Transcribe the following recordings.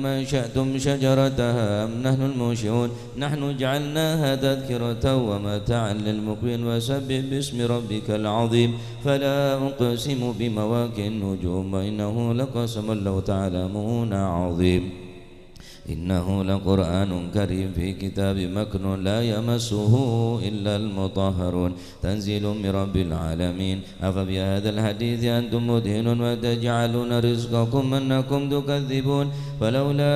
ما شأتم شجرتها أم نحن المنشئون نحن جعلناها تذكرة ومتاعا للمقوين وسبح باسم ربك العظيم فلا أقسم بمواقع النجوم وإنه لقسم لو تعلمون عظيم إنه لقرآن كريم في كتاب مكنون لا يمسه إلا المطهرون تنزيل من رب العالمين أفبهذا الحديث أنتم مدهنون وتجعلون رزقكم أنكم تكذبون فلولا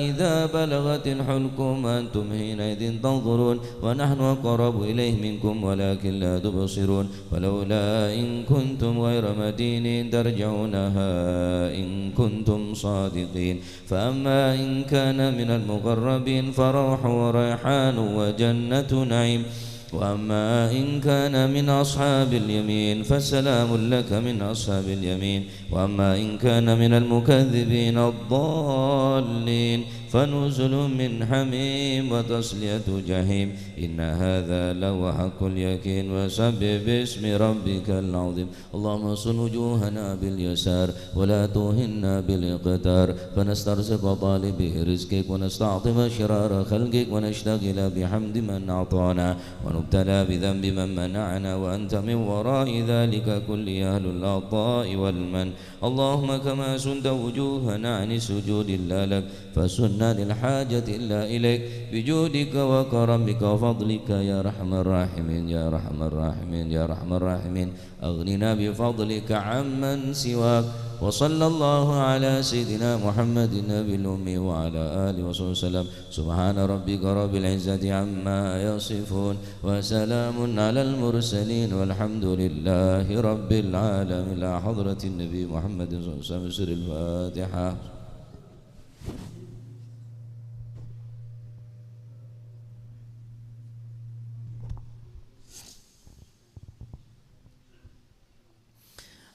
إذا بلغت الحلقوم أنتم حينئذ تنظرون ونحن أقرب إليه منكم ولكن لا تبصرون فلولا إن كنتم غير مدينين ترجعونها إن كنتم صادقين فأما إن كان من المقربين فروح وريحان وجنة نعيم وأما إن كان من أصحاب اليمين فسلام لك من أصحاب اليمين وأما إن كان من المكذبين الضالين فنزل من حميم وتصلية جحيم إن هذا لهو حق اليقين وسبح باسم ربك العظيم اللهم صل وجوهنا باليسار ولا توهنا بالاقتار فنسترزق طالب رزقك ونستعطف شرار خلقك ونشتغل بحمد من أعطانا ونبتلى بذنب من منعنا وأنت من وراء ذلك كل أهل العطاء والمن اللهم كما سنت وجوهنا عن السجود إلا لك فسنة للحاجة إلا إليك بجودك وكرمك وفضلك يا أرحم الراحمين يا أرحم الراحمين يا أرحم الراحمين أغننا بفضلك عمن سواك وصلى الله على سيدنا محمد النبي الأمي وعلى آله وصحبه وسلم سبحان ربك رب العزة عما يصفون وسلام على المرسلين والحمد لله رب العالمين إلى حضرة النبي محمد صلى الله عليه وسلم سر الفاتحة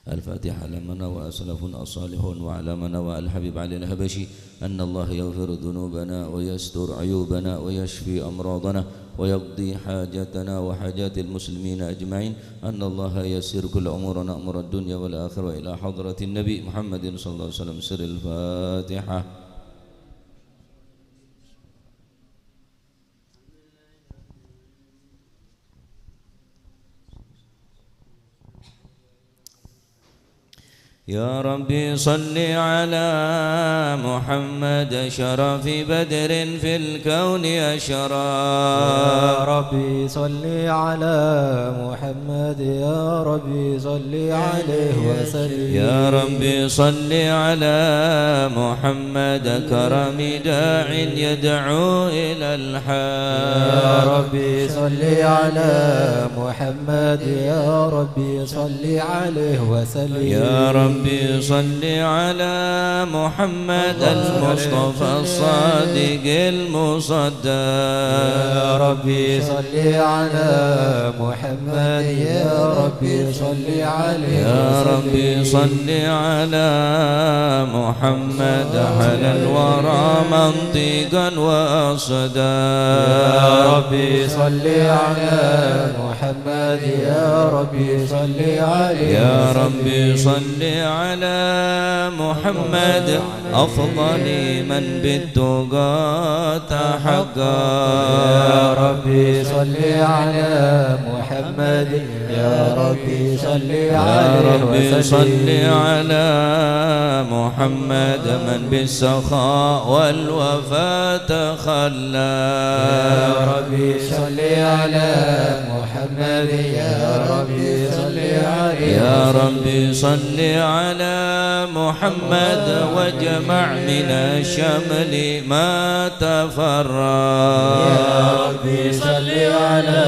الفاتحة لمن وأسلف الصالحون وعلى من والحبيب علي الهبشي أن الله يغفر ذنوبنا ويستر عيوبنا ويشفي أمراضنا ويقضي حاجتنا وحاجات المسلمين أجمعين أن الله يسر كل أمورنا أمور الدنيا والآخرة إلى حضرة النبي محمد صلى الله عليه وسلم سر الفاتحة يا ربي صل على محمد شرف بدر في الكون أشرا يا ربي صل على محمد يا ربي صل عليه وسلم يا ربي صل على محمد كرم داع يدعو إلى الحق يا ربي صل على محمد يا ربي صل عليه وسلم يا ربي صل على محمد المصطفى الصادق المصدق يا ربي صل على محمد يا ربي صل عليه يا ربي صل على محمد على الورى منطقا وأصدا يا ربي صل على محمد يا ربي صل عليه يا ربي صل على محمد أفضل من بالتقى تحقا يا ربي صل على محمد يا ربي صل عليه ربي صل على محمد من بالسخاء والوفاء تخلى يا ربي صل على محمد يا ربي صل عليه يا ربي صل على محمد واجمع من الشمل ما تفرق يا ربي صل على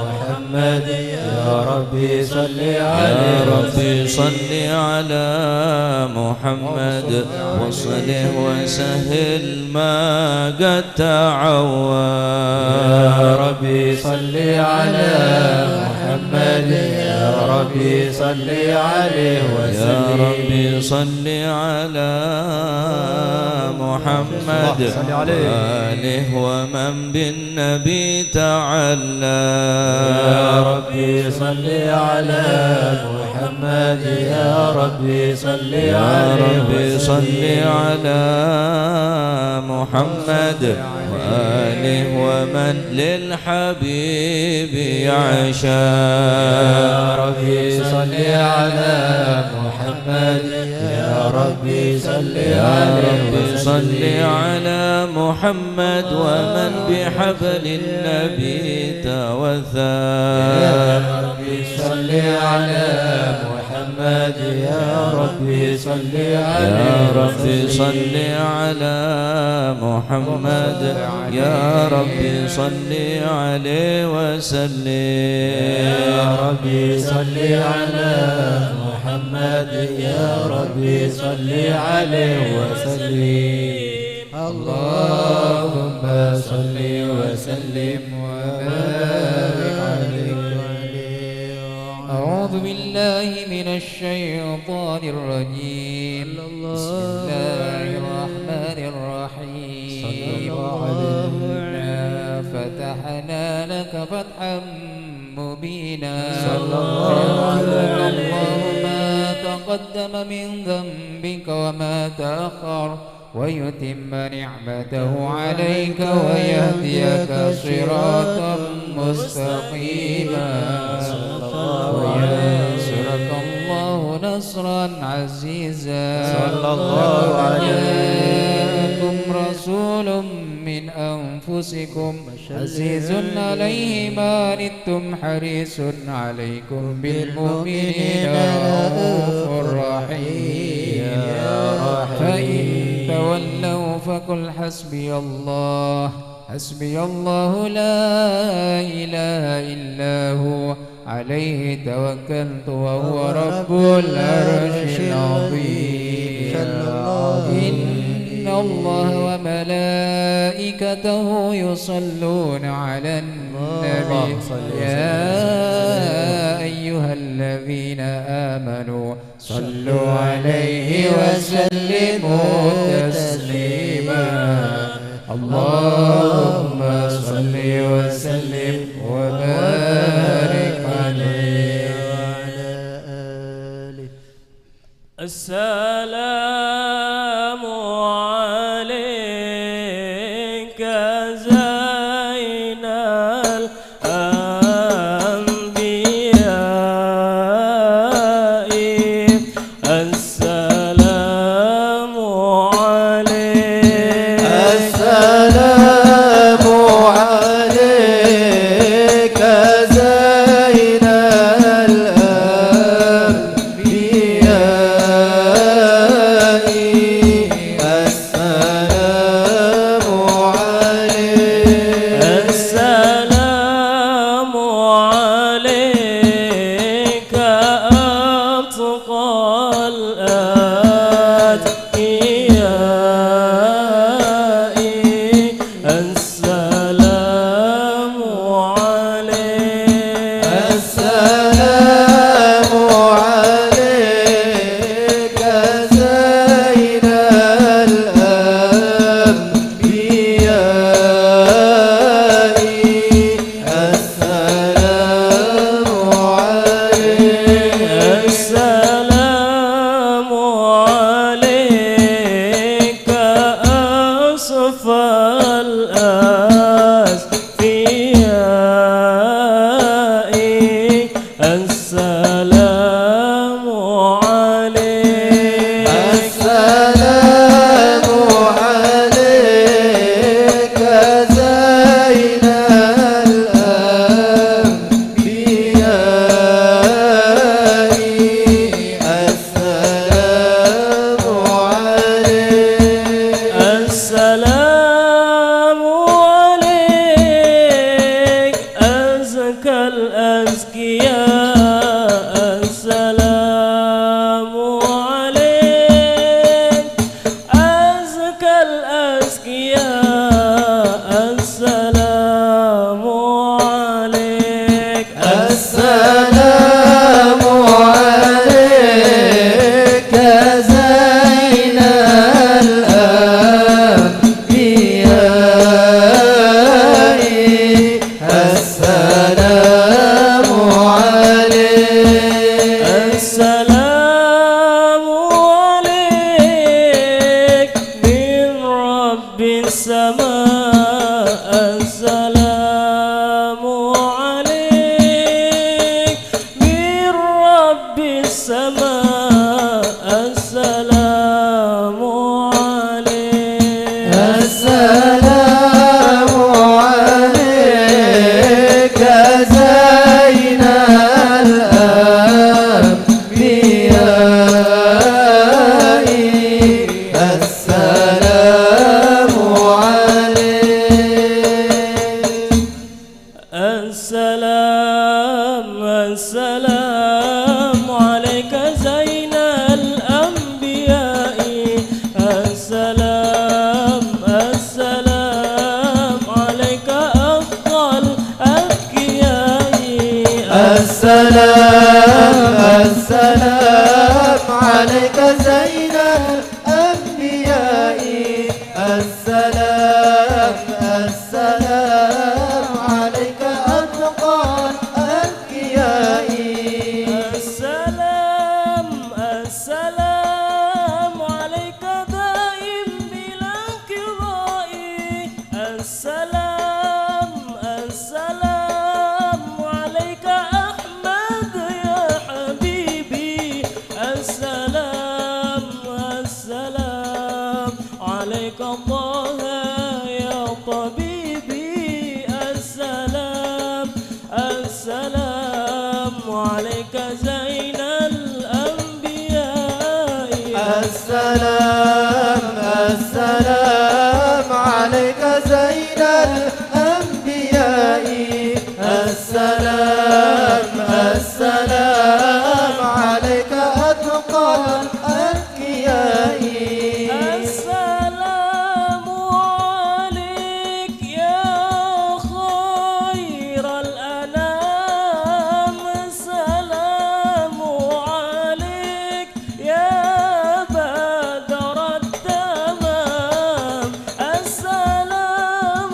محمد يا ربي صل عليه يا ربي صل على محمد وصله وسهل ما قد تعوى يا ربي صل على محمد يا ربي صل عليه وسلم يا ربي صل على محمد وآله ومن بالنبي تعلى يا ربي صل على محمد يا ربي صل يا عليه ربي صل على محمد وآله ومن للحبيب يعشى يا ربي صل على محمد يا ربي صل على محمد ومن بحبل النبي توثى يا ربي صل على محمد يا ربي صل عليه يا ربي صل على محمد يا ربي صل عليه وسلم يا ربي صل على محمد يا ربي صل عليه وسلم اللهم صل وسلم وبارك عليه. أعوذ بالله من الشيطان الرجيم بسم الله الرحمن الرحيم إنا فتحنا لك فتحا مبينا يغفر الله ما تقدم من ذنبك وما تأخر ويتم نعمته عليك ويهديك صراطا مستقيما وينصرك الله نصرا عزيزا صلى الله عليكم رسول من أنفسكم عزيز عليه ما عنتم حريص عليكم بالمؤمنين رؤوف رحيم فإن تولوا فقل حسبي الله حسبي الله لا إله إلا هو عليه توكلت وهو رب العرش العظيم إن الله وملائكته يصلون على النبي يا أيها الذين آمنوا صلوا عليه وسلموا تسليما اللهم صل وسلم وبارك عليه وعلى آله. السلام عليك زين الأنبياء السلام عليك السلام عليك زين الأنبياء السلام عليك السلام عليك أتقى الأتقياء السلام عليك السلام عليك زين الأنبياء السلام عليك السلام عليك أصفى الأصفياء السلام عليك السلام عليك زين الأنبياء السلام عليك السلام عليك أزكى الأزكياء السلام عليك أزكى الأزكياء السلام عليك السلام عليك زين الأنبياء السلام عليك السلام عليك من رب رب السماء السلام عليك من رب السماء السلام عليك السلام عليك زين الأنبياء السلام عليك السلام عليك زين الأنبياء السلام عليك أفضل الأتقياء السلام عليك زين الأنبياء السلام عليك أتقى الأتقياء السلام عليك دائم بلا انقضاء السلام عليك أحمد يا حبيبي السلام عليك الله يا طبيبي السلام عليك زين الأنبياء السلام عليك زين الأنبياء السلام عليك أتقى الأتقياء السلام عليك يا خير الأنام السلام عليك يا بدر التمام السلام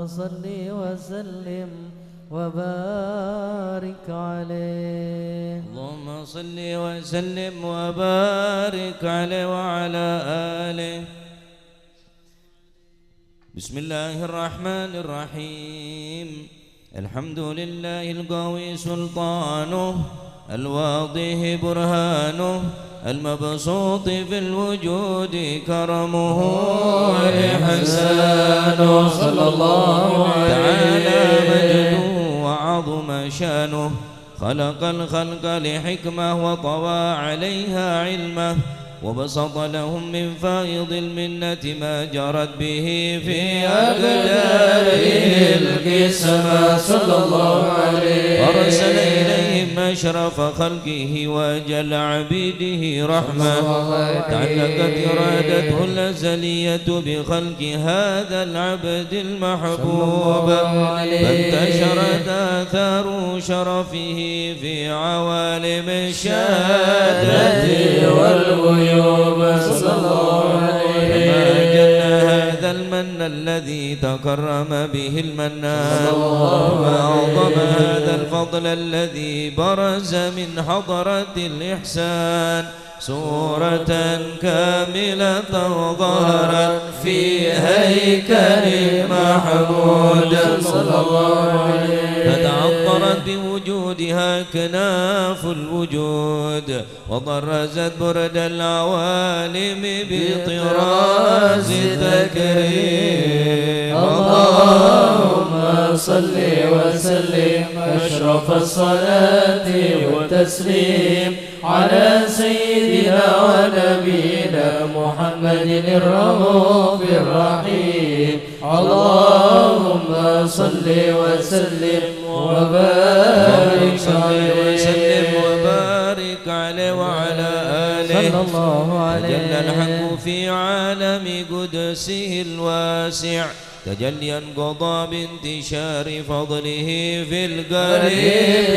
صل وسلم وبارك عليه. اللهم صل وسلم وبارك عليه وعلى آله. بسم الله الرحمن الرحيم. الحمد لله القوي سلطانه، الواضح برهانه، المبسوط في الوجود كرمه وإحسانه، صلى الله عليه تعالى مجده وعظم شانه. خلق الخلق لحكمة وطوى عليها علمه، وبسط لهم من فائض المنة ما جرت به في أقداره القسمة، صلى الله عليه. أرسل إليهم أشرف خلقه وأجل عبيده رحمة، تعلقت إرادته الأزلية بخلق هذا العبد المحبوب، فانتشرت آثار شرفه في عوالم الشهادة والغيوب، صلى الله عليه. كما جل هذا المن الذي تكرم به المنان، وأعظم هذا الفضل الذي برز من حضرة الإحسان، صورة كاملة ظهرت في هيكل محمود، صلى الله عليه. فتعطرت بوجودها كناف الوجود، وطرزت برد العوالم بطراز التكريم. اللهم صل وسلم أشرف الصلاة والتسليم على سيدنا ونبينا محمد الرؤوف الرحيم. اللهم صل وسلم وبارك عليه وعلى آله، صلى الله عليه. جل الحق في عالم قدسه الواسع، تجليا قضى بانتشار فضله في القريب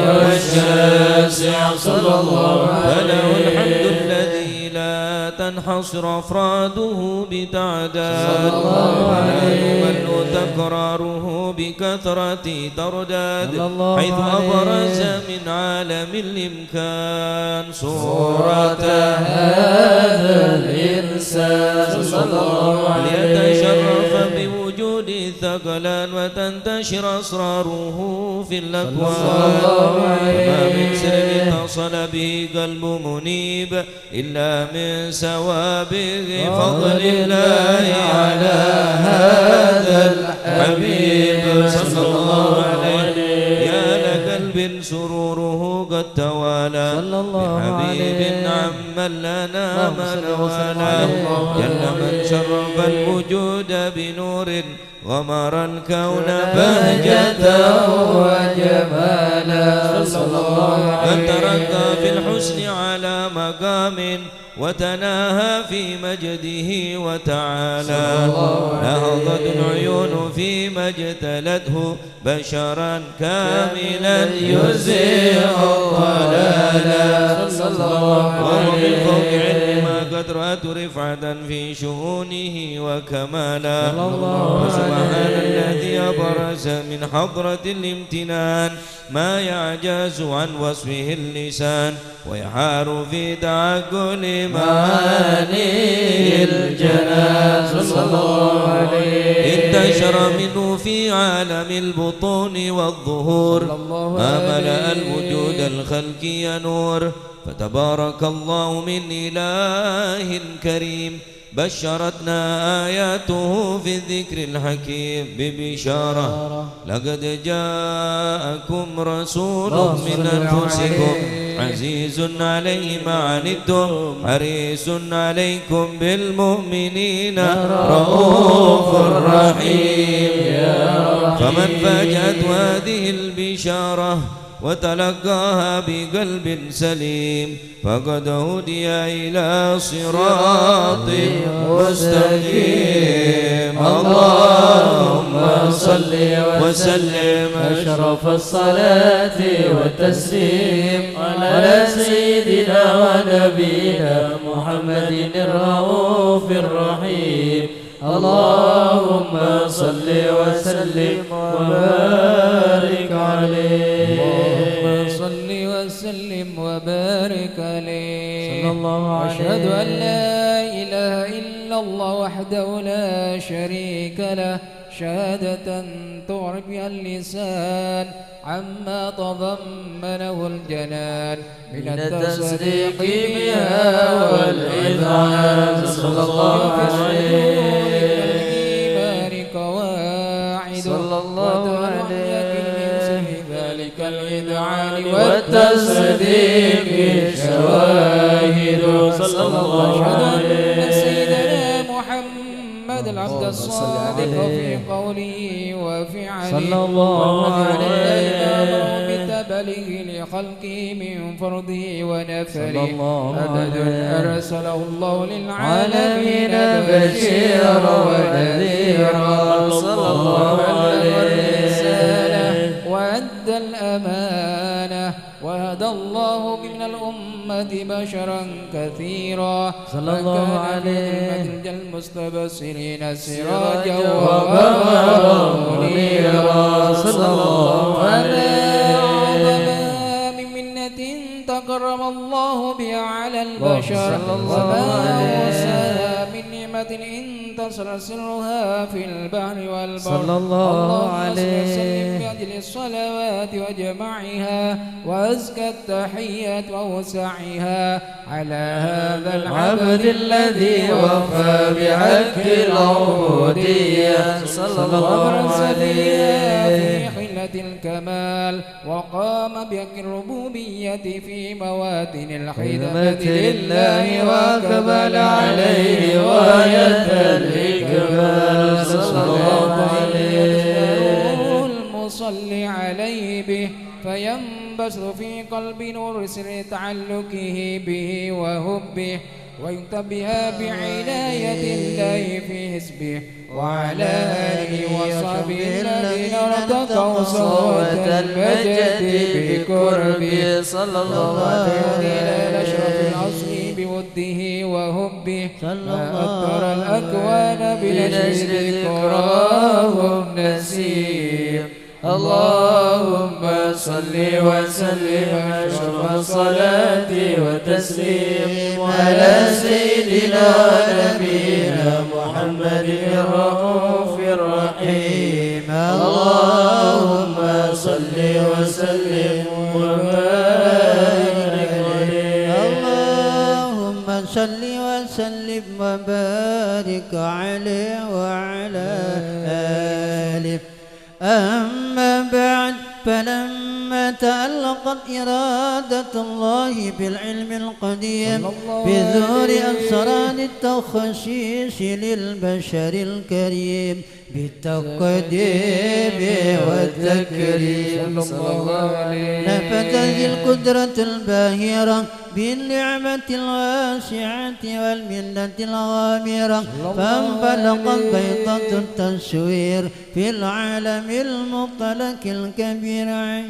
والشاسع، صلى الله عليه. فله الحمد الذي لا تنحصر أفراده بتعداد، ولا يمل تكراره بكثرة ترداد، حيث أبرز من عالم الإمكان صورة هذا الإنسان، صلى الله عليه. ليتشرف بوجود الثقلان وتنتشر أسراره في الأكوان، وما من سر اتصل به قلب منيب إلا من سوابغ فضل الله على هذا الحبيب، صلى الله عليه. يا لقلب سروره قد توالى بحبيب عمن لنا من والاه، جل من شرف الوجود بنور غمر الكون بهجة وجمالا، صلى الله عليه. من ترقى في الحسن على مقام وتناهى في مجده وتعالى، نهضت العيون فيما اجتلته بشرا كاملا يزيغ الضلالا، صلى الله عليه. وهو من فوق علم ما قد رأت رفعة في شؤونه وكمالا، وسبحان الذي أبرز من حضرة الامتنان ما يعجز عن وصفه اللسان، ويحار في تعقل معاني الجنان، صلى الله عليه. انتشر منه في عالم البطون والظهور ما ملأ الوجود الخلقي نور، فتبارك الله من إله كريم. بشرتنا آياته في الذكر الحكيم ببشارة، لقد جاءكم رسول من أنفسكم عزيز عليه ما عنتم حريص عليكم بالمؤمنين رؤوف رحيم. فمن فاجأته هذه البشارة وتلقاها بقلب سليم فقد هدي إلى صراط مستقيم. اللهم صل وسلم أشرف الصلاة والتسليم على سيدنا ونبينا محمد الرؤوف الرحيم. اللهم صل وسلم وبارك عليه اللهم صل وسلم وبارك عليه. صلى الله عليه. أشهد أن لا إله إلا الله وحده لا شريك له شهادة تعرف بها اللسان عما تضمنه الجنان من التصديق بها والإذعان. صلى الله عليه. الإيمان قواعد صلى الله عليه. ذلك الإذعان والتصديق شواهد. صلى الله عليه. سيدنا محمد العبد الصادق في قوله وفعله صلى الله عليه. بتبلغ لخلقه من فرضه ونفره أبد أرسله الله للعالمين بشيرا ونذيرا. صلى الله عليه. وأدى الأمانة وهدى الله من الأمة بشرا كثيرا. صلى الله عليه. المستبصرين سراجا وقمرا منيرا. صلى الله عليه. من منة تكرم الله بها على البشر وما من نعمة انتصر سرها في البحر والبر. صلى الله عليه. وسلم بأجل الصلوات وجمعها وأزكى التحيات ووسعها على هذا العبد الذي وفى بحق العبودية. صلى الله عليه. في حلة الكمال وقام بحق الربوبية في مواتن الخدمة لله وكمل عليه غاية الإكمال. صلى الله عليه. المصلي عليه به فينبث في قلب نور سر تعلقه به وهبه وينتبه بعناية الله في حسبه وعلى آله وصحبه الذين ارتقوا صوت المجد بقربه. صلى الله عليه. إلى أشرف العصر بوده وهبه ما أكثر الأكوان بنشر ذكراهم نسيم. اللهم صل وسلم أشرف الصلاة وتسليم على سيدنا نبينا محمد الرؤوف الرحيم. اللهم صل وسلم وبارك عليه. اللهم صل وسلم وبارك عليه وعلى آله. أما بعد فلما تألقت إرادة الله بالعلم القديم بظهور أسرار التخصيص للبشر الكريم بالتقديم والتكريم. نفذت القدرة الباهرة بالنعمة الواسعة والمنة الغامرة فانفلقت بيضة التصوير في العالم المطلق الكبير عن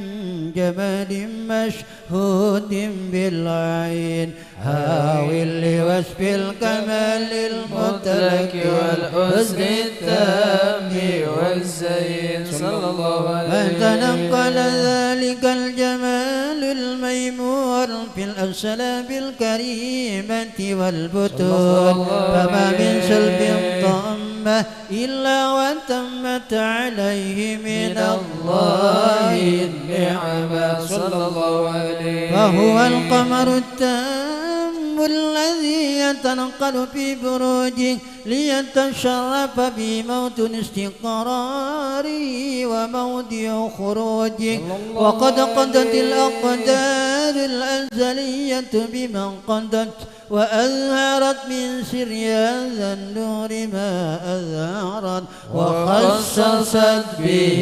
جمال مشهود بالعين هاوي لوصف الكمال المطلق والحسن التام والزين. صلى الله عليه. فتنقل ذلك الجمال الميمون في الأسلاب الكريمة والبطون فما من سلب طامة إلا وتمت عليه من الله النعمة. صلى الله عليه. فهو القمر التام الذي يتنقل في بروجه ليتشرف بموطن استقراره وموضع خروجه وقد قضت الأقدار الأزلية بمن قضت وأظهرت من سر هذا النور ما أظهرت وخصصت به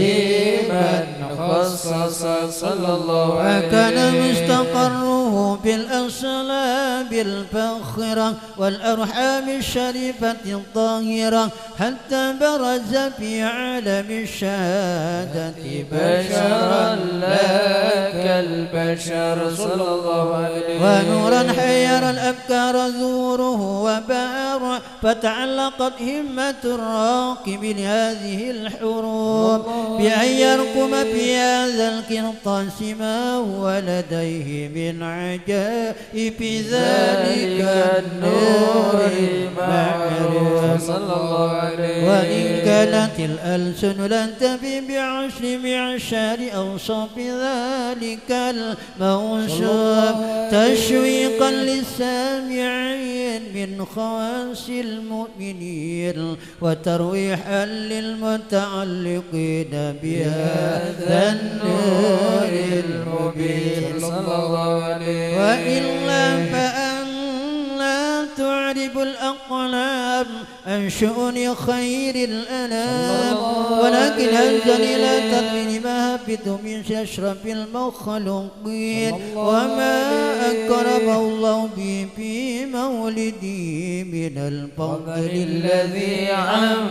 من خصص. صلى الله عليه. وكان مستقره ذكره في الأصلاب الفاخرة والأرحام الشريفة الطاهرة حتى برز في عالم الشهادة بشرا لا كالبشر صلى الله عليه وسلم ونورا حير الأفكار زوره وبار فتعلقت همة الراكب لهذه الحروب بأن يرقم في هذا القرطاس ما هو لديه من عجائب ذلك النور المعروف صلى الله عليه وإن كانت الألسن لن تفي بعشر معشار أوصاف ذلك الموصوف تشويقا للسامعين من خواص المؤمنين وترويحا للمتعلقين بهذا النور المبين صلى الله عليه وإلا فأن لا تعرب الأقلام عن شؤون خير الأنام ولكن هزل إلى تدبير ما هبت من أشرف المخلوقين وما أكرمه الله به في مولده من الفضل الذي عم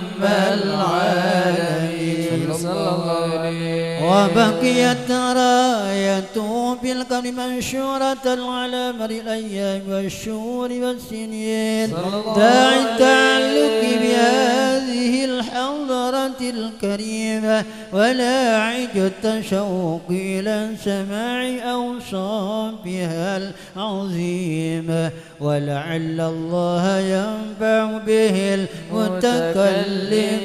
العالمين صلى الله عليه وبقيت رايته في الكون منشورة على مر الأيام والشهور والسنين داعي التعلق بهذه الحضرة الكريمة ولا عج التشوق إلى سماع أوصافها العظيمة ولعل الله ينفع به المتكلم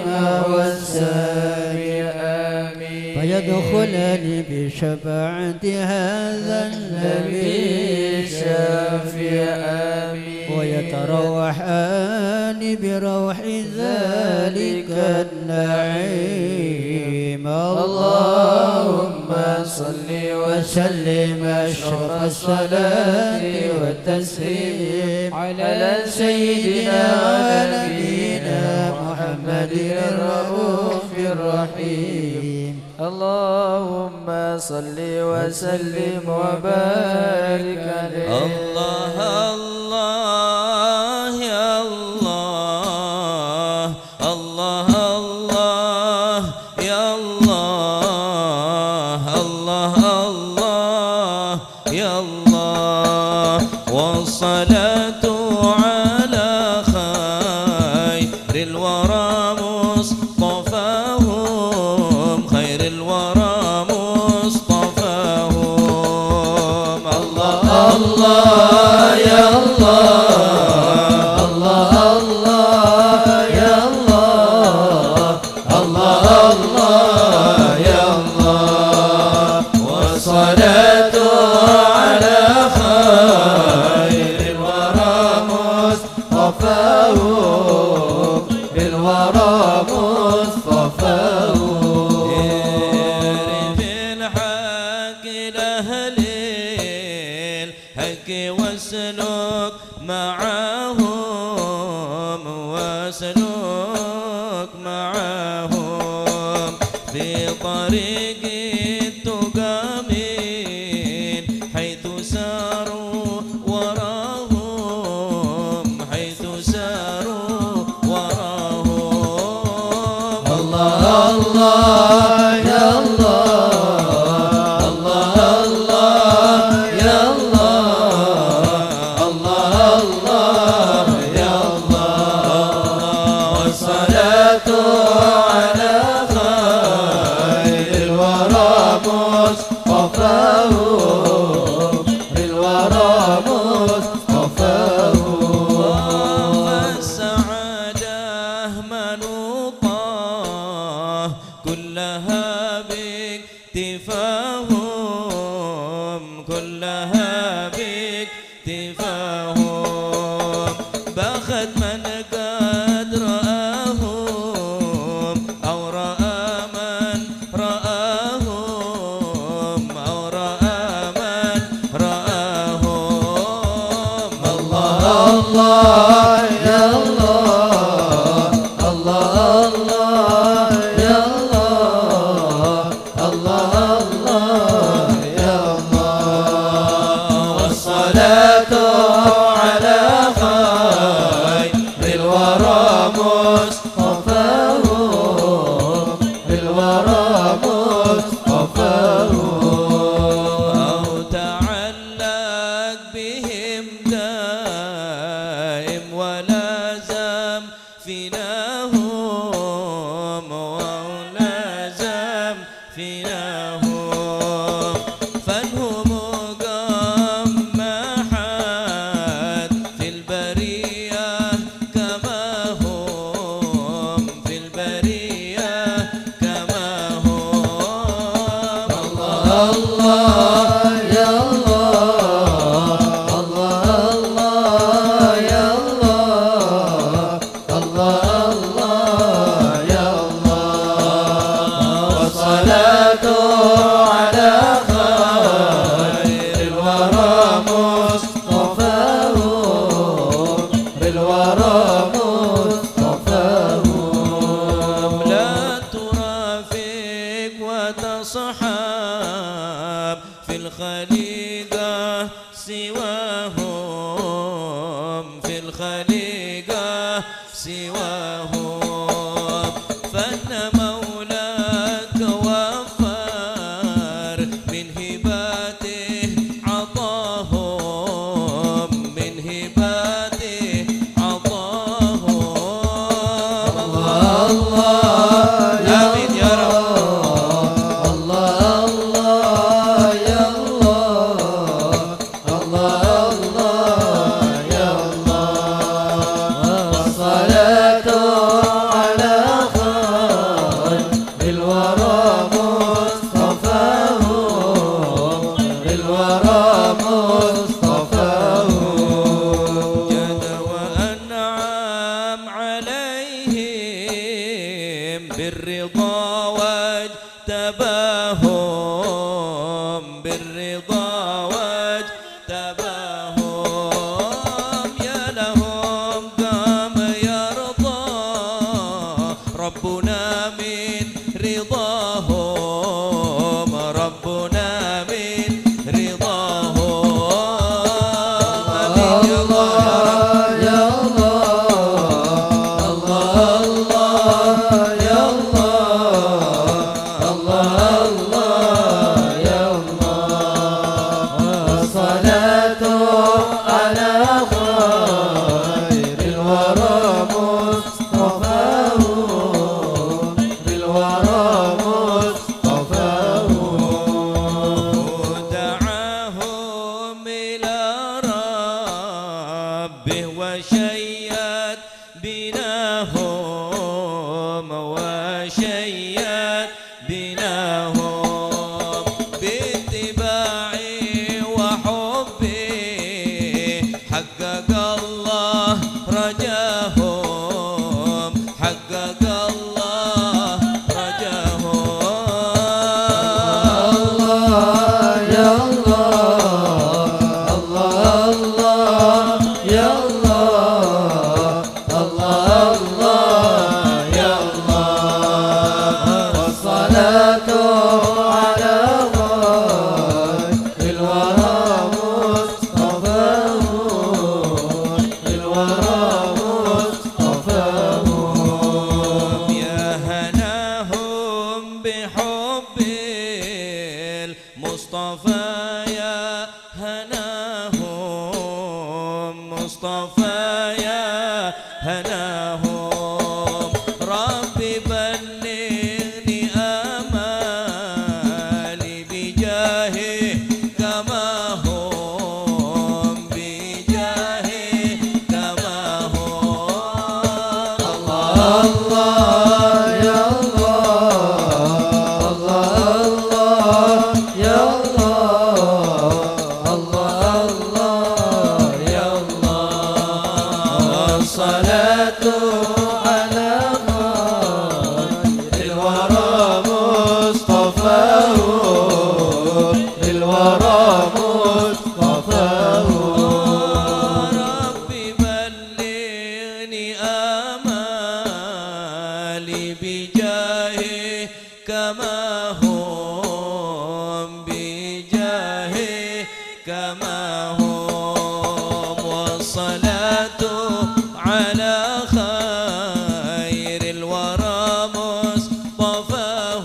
والسامع آمين فيدخلان بشفاعة هذا النبي الشافع آمين ويتروحان بروح ذلك النعيم اللهم صل وسلم أشرف الصلاة والتسليم على سيدنا ونبينا محمد الرؤوف الرحيم اللهم صل وسلم وبارك عليه الله الله يا الله الله الله يا الله الله الله يا الله والصلاة على خير الورى مصطفاهم خير الورى مصطفاهم الله الله يا الله الله الله يا الله الله الله يا الله والصلاة على خير الورى مصطفاهم بالورى مصطفاهم يرد الحق لأهل الحق واسلك معهم واسلك معهم في طريق التقى من حيث ساروا وراهم حيث ساروا وراهم الله الله يا الله الله الله يا الله الله الله يا الله والصلاة على خير الورى مصطفاهم الورى مصطفاهم والسعادة منوطة كلها باكتفاهم كلها باكتفاهم بخت من قد رآهم أو رأى من رآهم أو رأى من رآهم الله الله يا الله الله الله يا الله الله الله للورى مصطفاه أو تعلق بهم دائم ولازم فيناهم ولازم فيناهم فانهم قمحت في البرية كما هم في البرية كما هم الله يا الله الله الله يا الله الله الله يا الله والصلاة على خير الورى مصطفاه بالورى مصطفاه لا ترافق وتصحاب في الخليقة سواهم في الخليقة سواهم فإن مولاك وفر من هباته عطاهم من هباته عطاهم الله يا آمين يا رب الله الله يا الله الله الله يا الله والصلاة على خير الورى مصطفاه الورى مصطفاه جد وأنعم عليهم بالرضا واجتباهم بالرضا واجتباهم يا لهم قام يرضى ربنا من رضاهم ربنا من رضاهم آمين يا الله يا رب يا الله الله يا الله الله الله يا الله والصلاة على خير الورى مصطفاه بالورى مصطفاه دعاهم إلى ربه وشيد بناهم وشيد بناهم باتباعي وحبي حقق الله رجاهم حقق الله رجاهم الله يا الله الله الله يا الله الله الله يا الله والصلاة على خير الورى مصطفاه الورى مصطفاه يا هناهم بحب المصطفى يا هناهم مصطفى يا هناهم ربي بلغني آمالي بجاهه كما هم بجاهه كما هم الله يا الله الله يا الله الله يا الله الصلاة على خير الورى مصطفاه الورى مصطفاه ربي بلغني آمالي بجاهه كما هم بجاهه كما هم والصلاة على خير الورى مصطفاه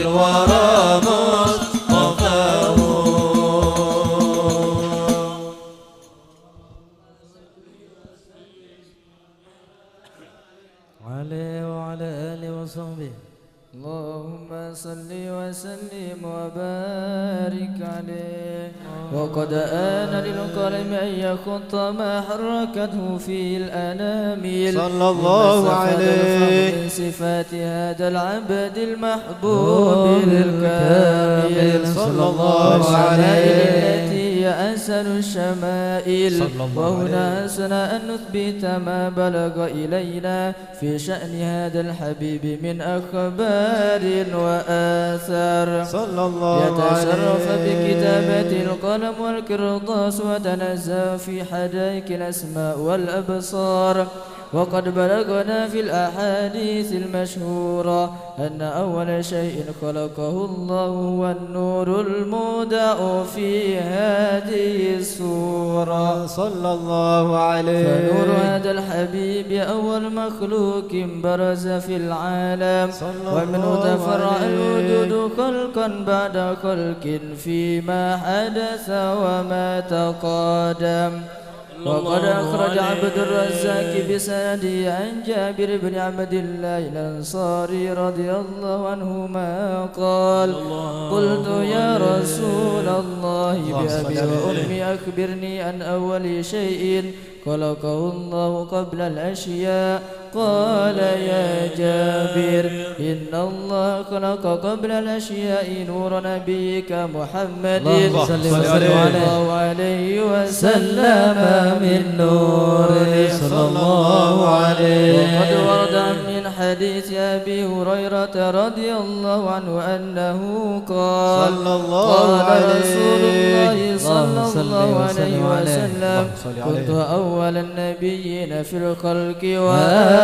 الورى مصطفاه عليه وعلى آله وصحبه. اللهم صل وسلم وبارك عليه. وقد آن للقلم أن يخط ما حركته في الأنامل صلى الله عليه من صفات هذا العبد المحبوب الكامل صلى الله عليه التي هي أسهل الشمائل. وهنا أسنا أن نثبت ما بلغ إلينا في شأن هذا الحبيب من أخبار وآثار. صلى الله يتشرف عليه بكتابة القلم والقرطاس وتنزه في حدائق الأسماء والأبصار. وقد بلغنا في الأحاديث المشهورة أن أول شيء خلقه الله هو النور المودع في هذه السورة. صلى الله عليه. فنور هذا الحبيب أول مخلوق برز في العالم، ومنه تفرع الوجود خلقا بعد خلق فيما حدث وما تقادم. وقد أخرج عبد الرزاق بسنده عن جابر بن عبد الله الأنصاري رضي الله عنهما قال: قلت يا رسول الله بأبي وأمي أخبرني عن أول شيء خلقه الله قبل الأشياء. قال: يا جابر إن الله خلق قبل الأشياء نور نبيك محمد صلى الله عليه وسلم من نوره صلى الله عليه. وقد ورد من حديث أبي هريرة رضي الله عنه أنه قال: قال رسول الله صلى الله عليه وسلم: كنت أول النبيين في الخلق وآخرهم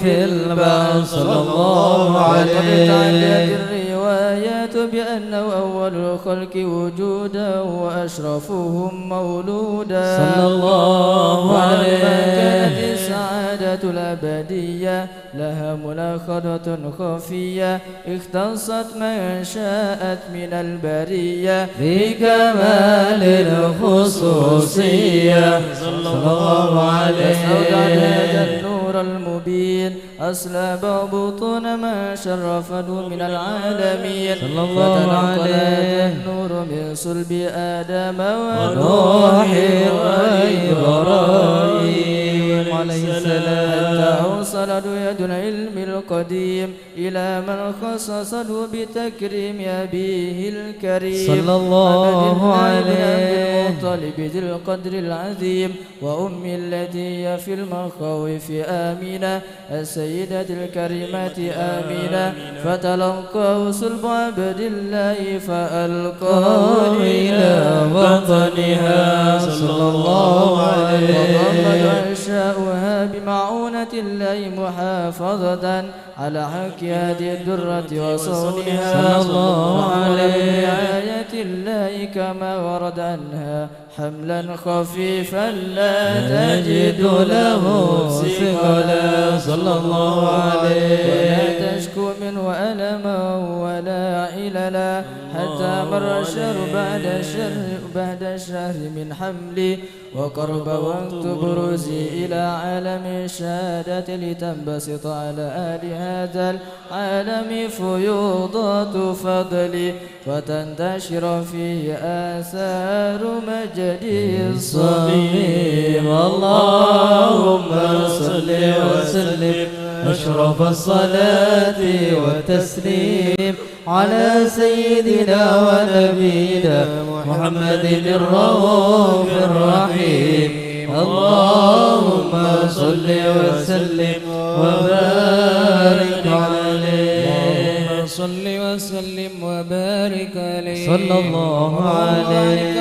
في البعث صلى الله عليه. وقد تعددت الروايات بأنه أول الخلق وجودا وأشرفهم مولودا صلى الله عليه. كانت السعادة الأبدية لها ملاحظة خفية اختصت من شاءت من البرية بكمال الخصوصية صلى الله عليه. استودع هذا النور المبين أسلاب بطون ما شرفته من العالمين صلى الله عليه. النور من صلب آدم ونوح وإبراهيم عليه السلام حتى أوصلته يد العلم القديم إلى من خصصه بتكريم أبيه الكريم صلى الله عليه. المطلب ذي القدر العظيم وأمي التي هي في المخاوف آمنة السيدة الكريمة آمنة فتلقاه صلب عبد الله فألقاه إلى وطنها صلى الله عليه. وضمد أنشاؤها بمعونة الله محافظة على حق هذه الدرة وصونها صلى الله عليه. بآية الله كما ورد عنها حملا خفيفا لا تجد له ثقلا صلى الله عليه. ولا تشكو منه ألما ولا عللا حتى مر الشهر بعد الشهر من حملي وقرب وقت بروزي إلى عالم الشهادة لتنبسط على أهل هذا العالم فيوضات فضلي وتنتشر فيه آثار مجدي الصميم. اللهم صل وسلم أشرف الصلاة والتسليم على سيدنا ونبينا محمد الرؤوف الرحيم. اللهم صل وسلم وبارك عليه. اللهم صل وسلم وبارك عليه صلى الله عليه.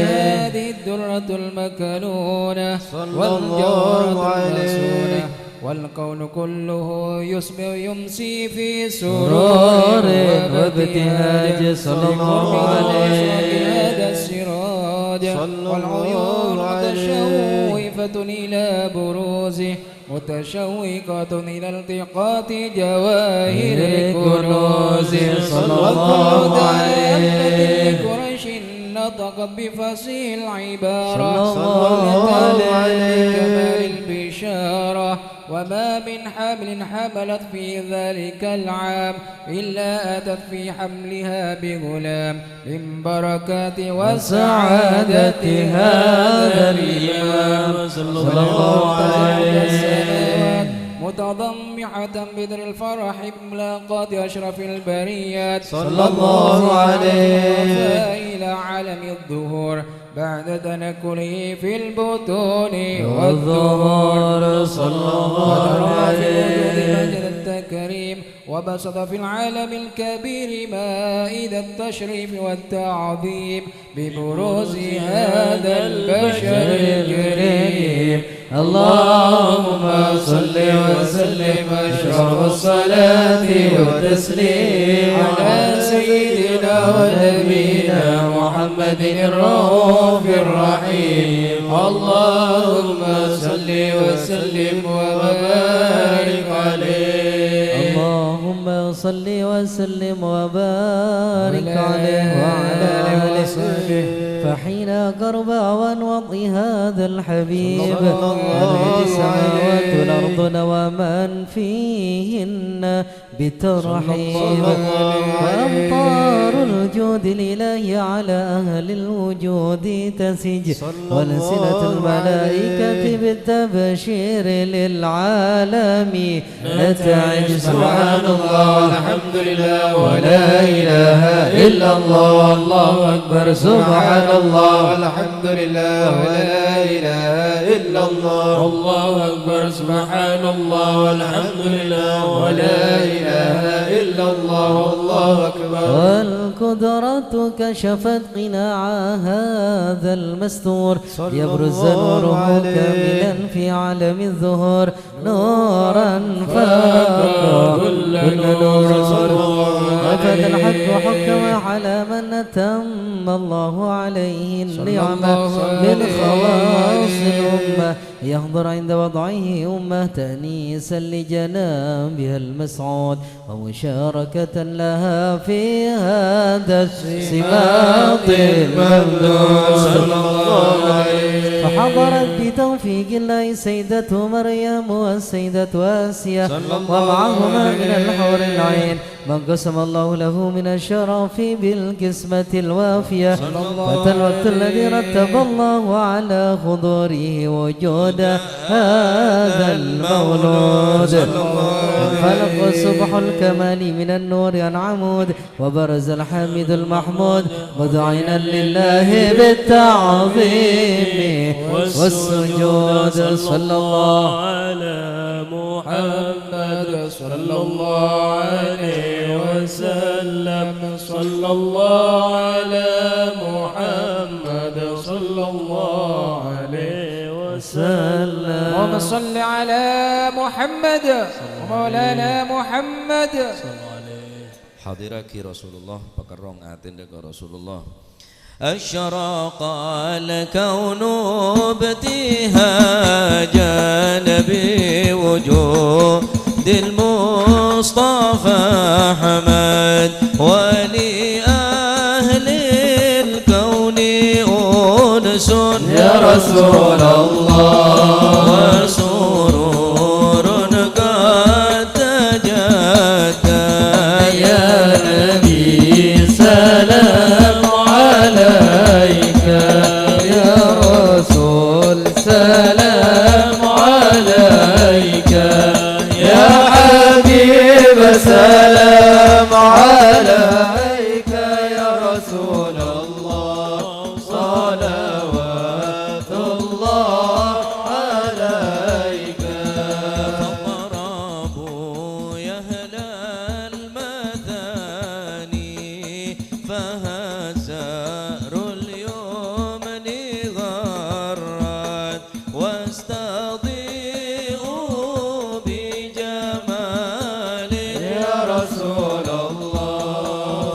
هذه الدرة المكنونة صلى الله عليه. والكون كله يصبح يمسي في سرور سرور وابتهاج صلى الله عليه. هذا السراج والعيون متشوفة إلى بروزه متشوقة إلى التقاط جواهر الكنوز صلى الله عليه قريش نطقت بفصيح العبارة صلى الله عليه كمال البشارة وما من حمل حملت في ذلك العام إلا أتت في حملها بغلام من بركات وسعادة هذا الإمام صلى الله عليه وسلم متضمحة بدر الفرح بملاقات أشرف البريات صلى الله عليه إلى عالم الظهور بعد تنكله في البطون والظهور صلى الله عليه مجد التكريم وبسط في العالم الكبير مائدة التشريف والتعظيم ببروز هذا البشر الكريم اللهم صل وسلم أشرف الصلاة والتسليم على سيدنا ونبينا محمد الرؤوف الرحيم اللهم صل وسلم وبارك عليه اللهم صل وسلم وبارك عليه وعلى آله وصحبه فحين قرب وانوض هذا الحبيب هذه السماوات والأرض ومن فيهن بالترحيب وأمطار الجود الإله على أهل الوجود تسج ولسنة الملائكة بالتبشير للعالمين نتعج سبحان الله والحمد لله ولا إله إلا الله والله أكبر سبحان الله والحمد لله ولا إله إلا الله والله أكبر سبحان الله والحمد لله ولا إله إلا الله والله أكبر والقدرة كشفت قناع هذا المستور يبرز نوره كاملا في عالم الظهور نورا فاق كل نور وفد الحق حكم على من أتم الله عليه النعمة من خواص الأمة يحضر عند وضعه أمة تأنيسا لجنابها المسعود ومشاركة لها في هذا السباط الممدود صلى الله عليه فحضرت بتوفيق الله سيدة مريم والسيدة آسيا ومعهما من الحور العين من قسم الله له من الشرف بالقسمة الوافية فتى الوقت الذي رتب الله على خضوره وجود هذا المولود انفلق صبح الكمال من النور عن عمود وبرز الحميد المحمود مذعنا لله بالتعظيم والسجود صلى الله على محمد صلى الله عليه وسلم صلى الله على محمد صلى الله عليه وسلم اللهم صل على محمد ومولانا محمد حاضرك رسول الله بكرون آتندك رسول الله أشرق الكون ابتهاجا بوجود المصطفى حمد ولأهل الكون أنس يا رسول الله وسرور قد تجدى يا نبي سلام عليك يا رسول سلام عليك يا حبيب سلام عليك يا رسول الله صلوات الله عليك فاضربوا يا أهل المثاني فهزار اليوم غرت واستضيئوا بجمال يا رسول الله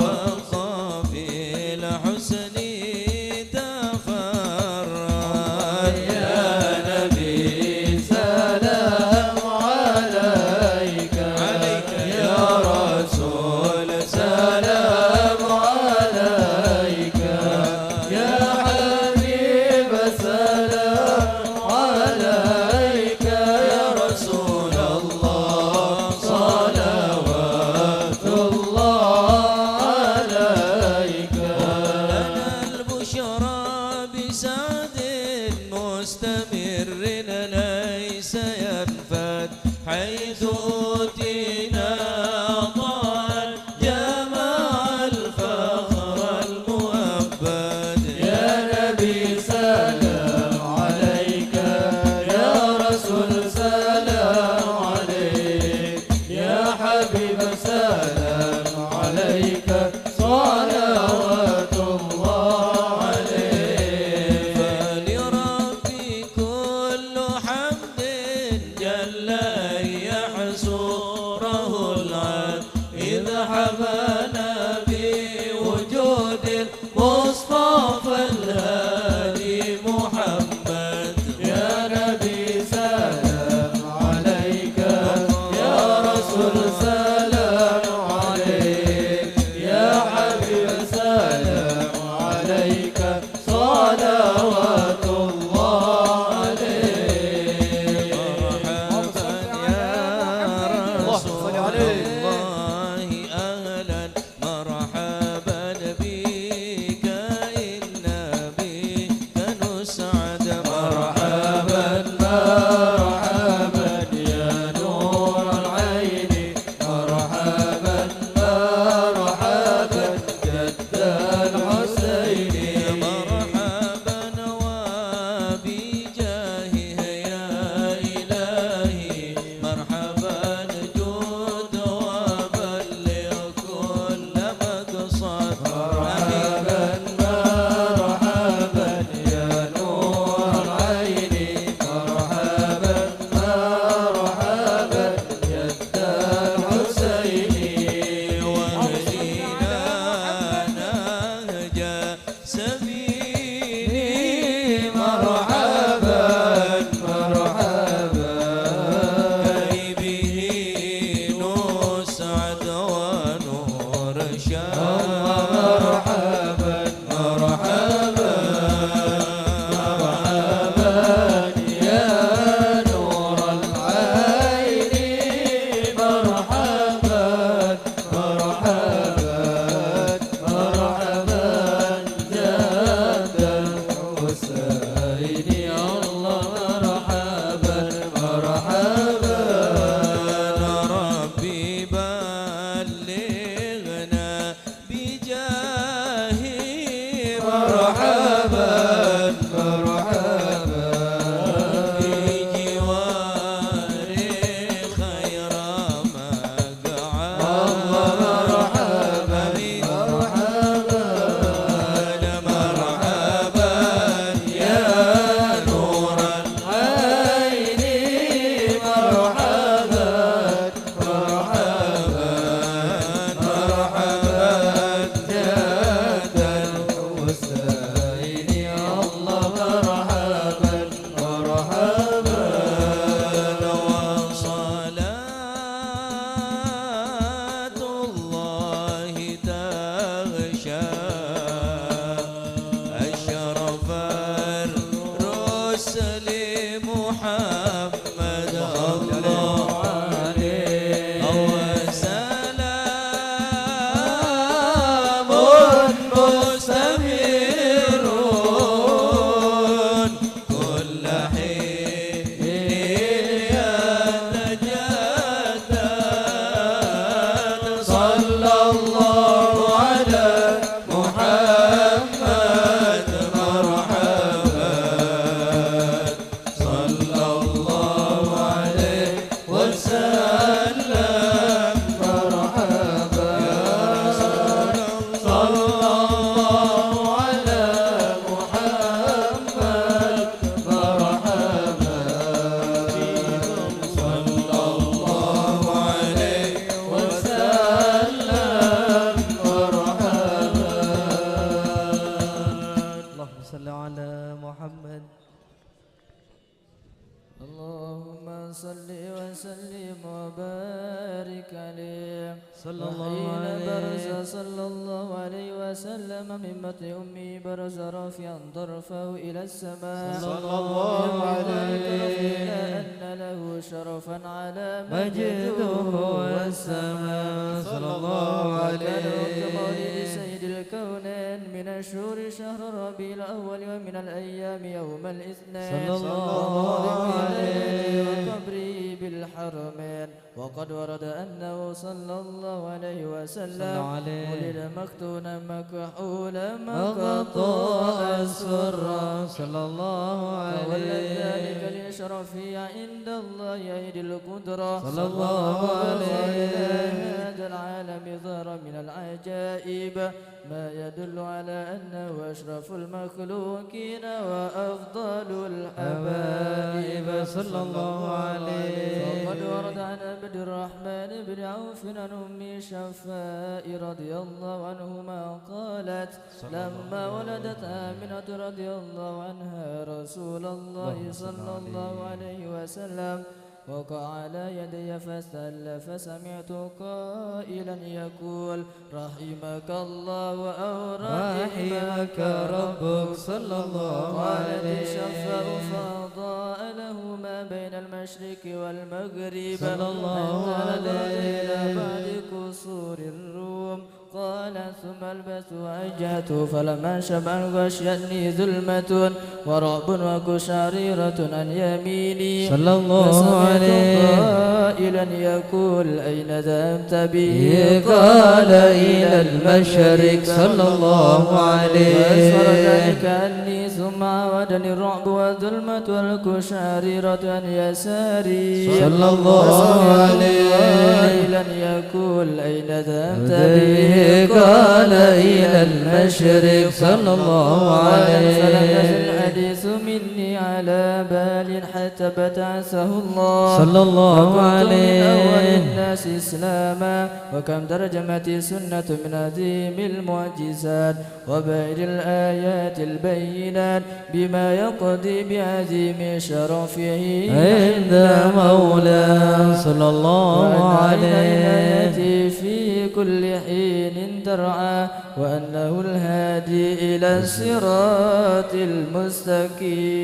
وقع على يدي فاستهل فسمعت قائلا يقول رحمك الله أو رحمك ربك صلى الله عليه وسلم فأضاء له ما بين المشرق والمغرب صلى الله عليه إلى بعد قصور الروم قال ثم البثت وأجهت فلما شبع غشيتني ظلمة ورعب وقشعريرة عن يميني صلى الله عليه قائلا يقول أين ذهبت به قال إلى المشرق صلى الله عليه وأسفر ذلك عني ثم عودني الرعب والظلمة والقشعريرة عن يساري صلى الله عليه قائلا يقول أين ذهبت به قال إلى المشرق صلى الله عليه فلم يزل الحديث مني على بال حتى بتعثه الله صلى الله عليه من أول الناس إسلاما وكم ترجمت سنة من عظيم المعجزات وبعد الآيات البينات بما يقضي بعظيم شرفه عند مولاه صلى الله عليه في كل حين ترعى وأنه الهادي إلى الصراط المستقيم.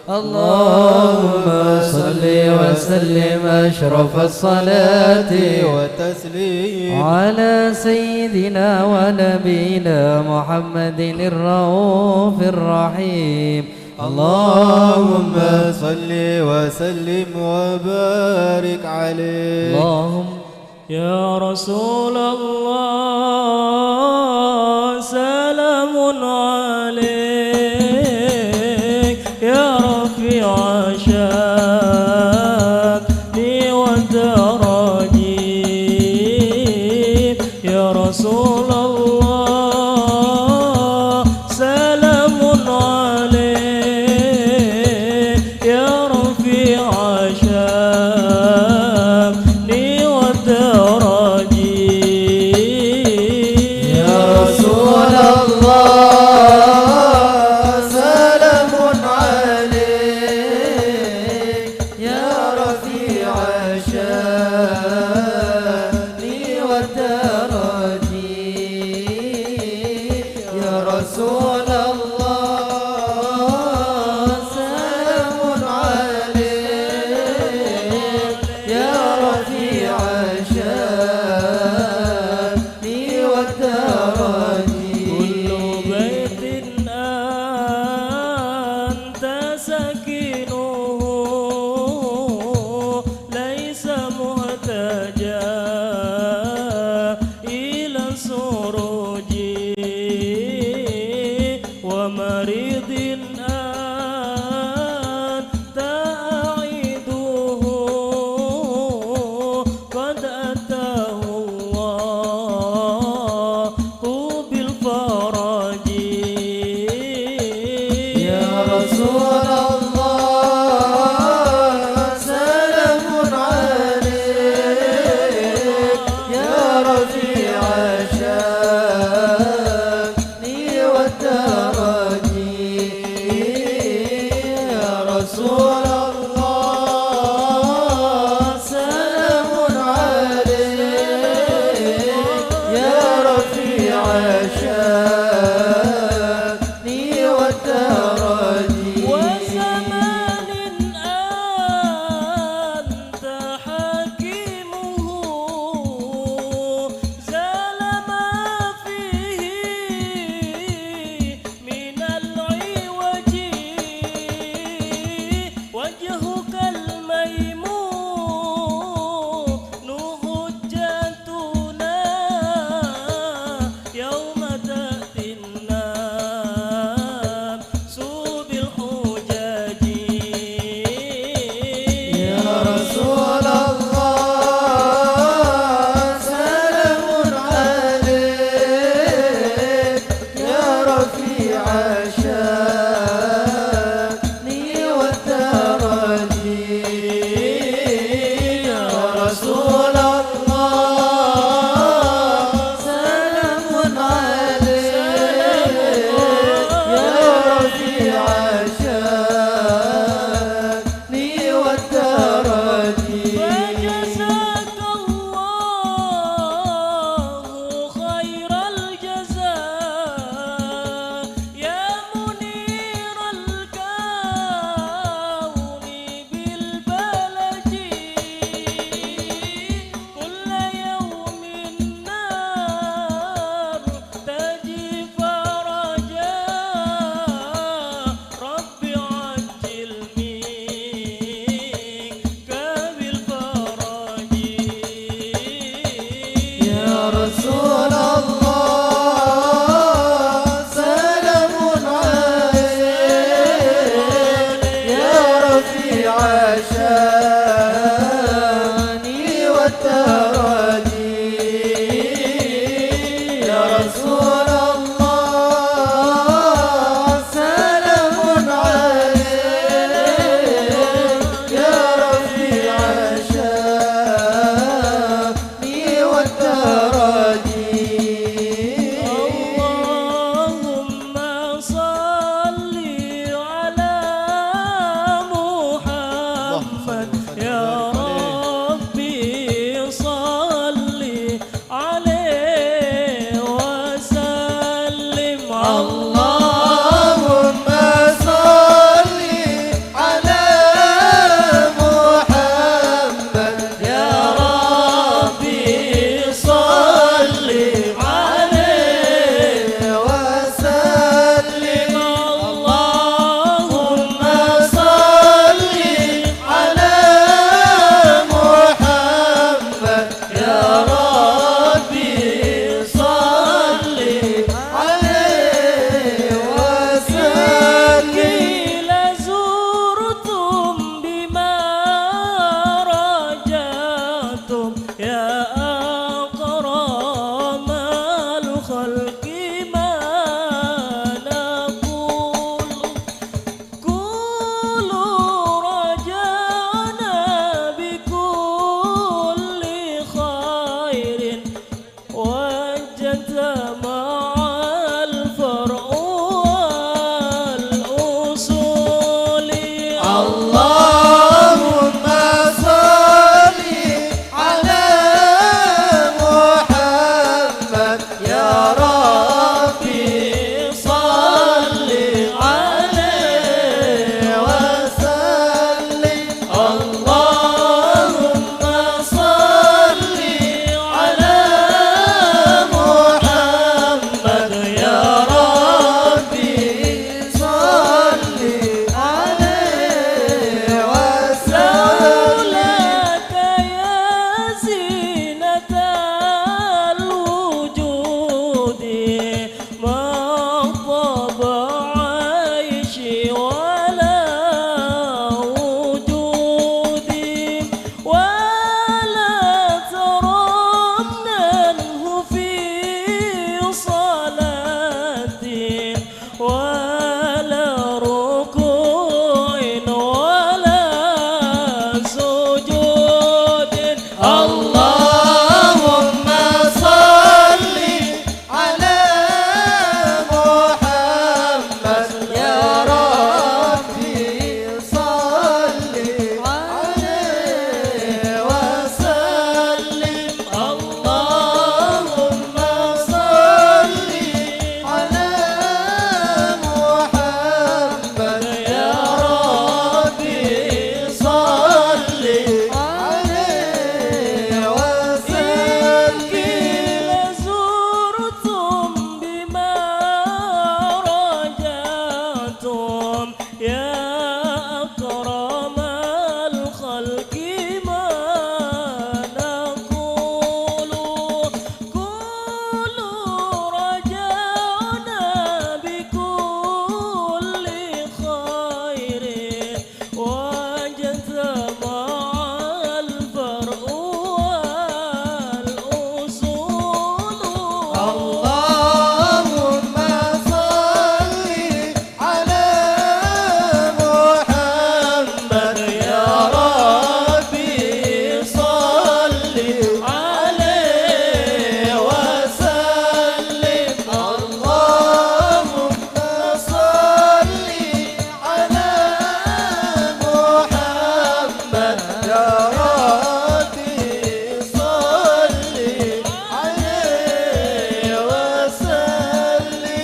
اللهم صل وسلم أشرف الصلاة والتسليم على سيدنا ونبينا محمد الرؤوف الرحيم. اللهم صل وسلم وبارك عليه. اللهم يا رسول الله سلام عليك يا رفيع شأني والتراجيم. يا رسول الله سلام عليك يا رفيع شأني والتراجيم. يا رسول الله سلام عليك يا رفيع الشأن والتراجيم. يا رسول الله سلام عليك يا رفيع الشأن والتراجيم. كل بيت أنت سكينه ليس محتاجا إلى سروج ومريض أنت أعيده قد أتاه الله بالفرج. يا رسول الله سلام عليك يا رفيع الشأن مع الفرع والأصول. اللهم صل على محمد يا ربي صل عليه وسلم. اللهم صل على محمد يا ربي صل عليه وسلم. لولاك يا زينة الوجود ما طاب عيشي ولا وجودي، ولا ترمنه في صلاتي ولا ركوع ولا سجود. اللهم صل على محمد يا ربي صل عليه وسلم. اللهم صل على محمد يا ربي صل عليه وسلم. قيل زرتم بما رجعتم يا أكرم الخلق ما نقول. كلوا رجعنا بكل خير واجتمع الفرع والأصول. اللهم صل على محمد يا ربي صل عليه وسلم. اللهم صل على محمد يا ربي صل عليه وسلم.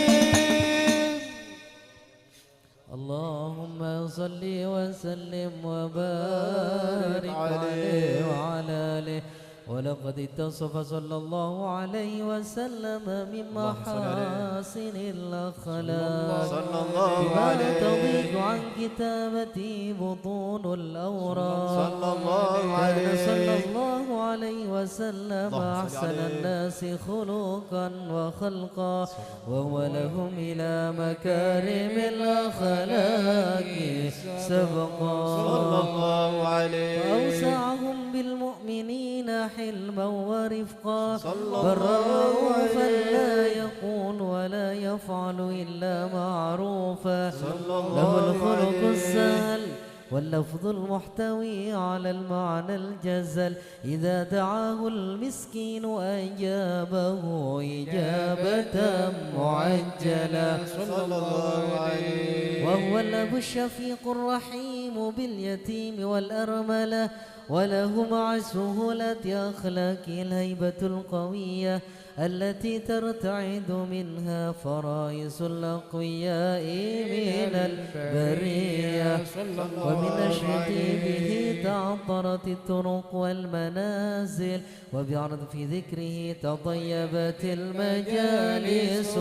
اللهم صل وسلم وبارك عليه وعلى آله. ولقد اتصف صلى الله عليه وسلم من محاسن الأخلاق صلى الله بما عليه تضيق عن كتابته بطون الأوراق. صلى الله كان عليه صلى الله عليه وسلم اللهم صل أحسن عليه. الناس خلقا وخلقا، وهو لهم إلى مكارم الأخلاق سبقا. صلى الله عليه. وأوسعهم بالمؤمنين حلما ورفقا، صلى بل الله رؤوفا عليه. لا يقول ولا يفعل إلا معروفا. صلى الله له الخلق عليه. السهل واللفظ المحتوي على المعنى الجزل. إذا دعاه المسكين أجابه إجابة معجلة. صلى الله عليه. وهو الأب الشفيق الرحيم باليتيم والأرملة، وله مع سهولة أخلاق الهيبة القوية التي ترتعد منها فرائس الأقوياء من البرية. ومن أشرته به تعطرت الطرق والمنازل، وبعرض في ذكره تطيبت المجالس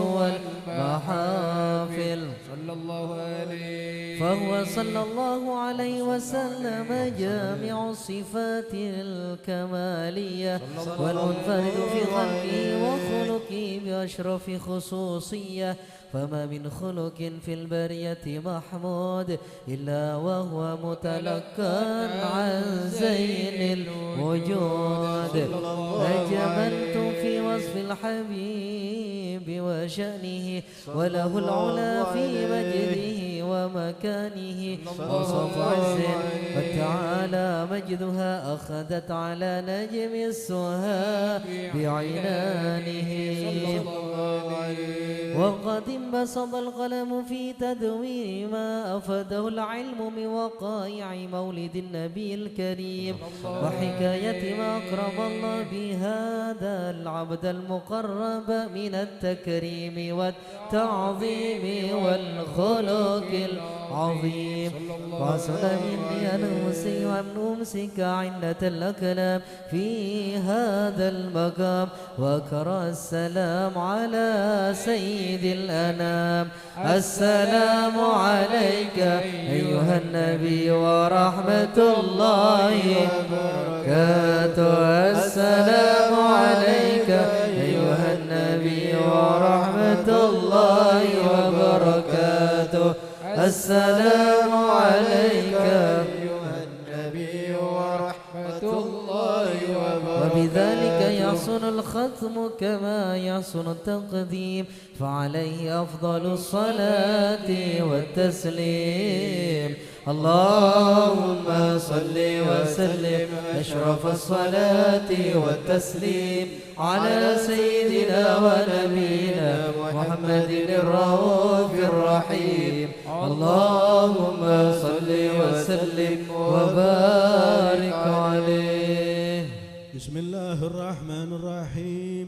والمحافل. صلى الله عليه. فهو صلى الله عليه وسلم جامع الصفات الكمالية والمنفرد في خلقه وخلقه بأشرف خصوصية. فما من خلق في البرية محمود إلا وهو متلقى عن زين الوجود. أجملت في وصف الحبيب وشأنه وله العلا في مجده ومكانه وصف عز فتعالى مجدها أخذت على نجم السها بعنانه. وقد انبسط القلم في تدوير ما أفاده العلم من وقائع مولد النبي الكريم وحكاية ما أقرب الله بهذا العبد المقرب من التكريم والتعظيم والخلق العظيم. وصل مني أن أمسك عنة الأكلام في هذا المقام وأقرأ السلام على سيد الأنام. السلام عليك أيها النبي ورحمة الله وبركاته. السلام عليك أيها النبي ورحمة الله وبركاته. السلام عليك أيها النبي ورحمة الله وبركاته. وبذلك يحسن الختم كما يحسن التقديم فعليه أفضل الصلاة والتسليم. اللهم صل وسلم أشرف الصلاة والتسليم على سيدنا ونبينا محمد الرؤوف الرحيم. اللهم صل وسلم وبارك عليه. بسم الله الرحمن الرحيم.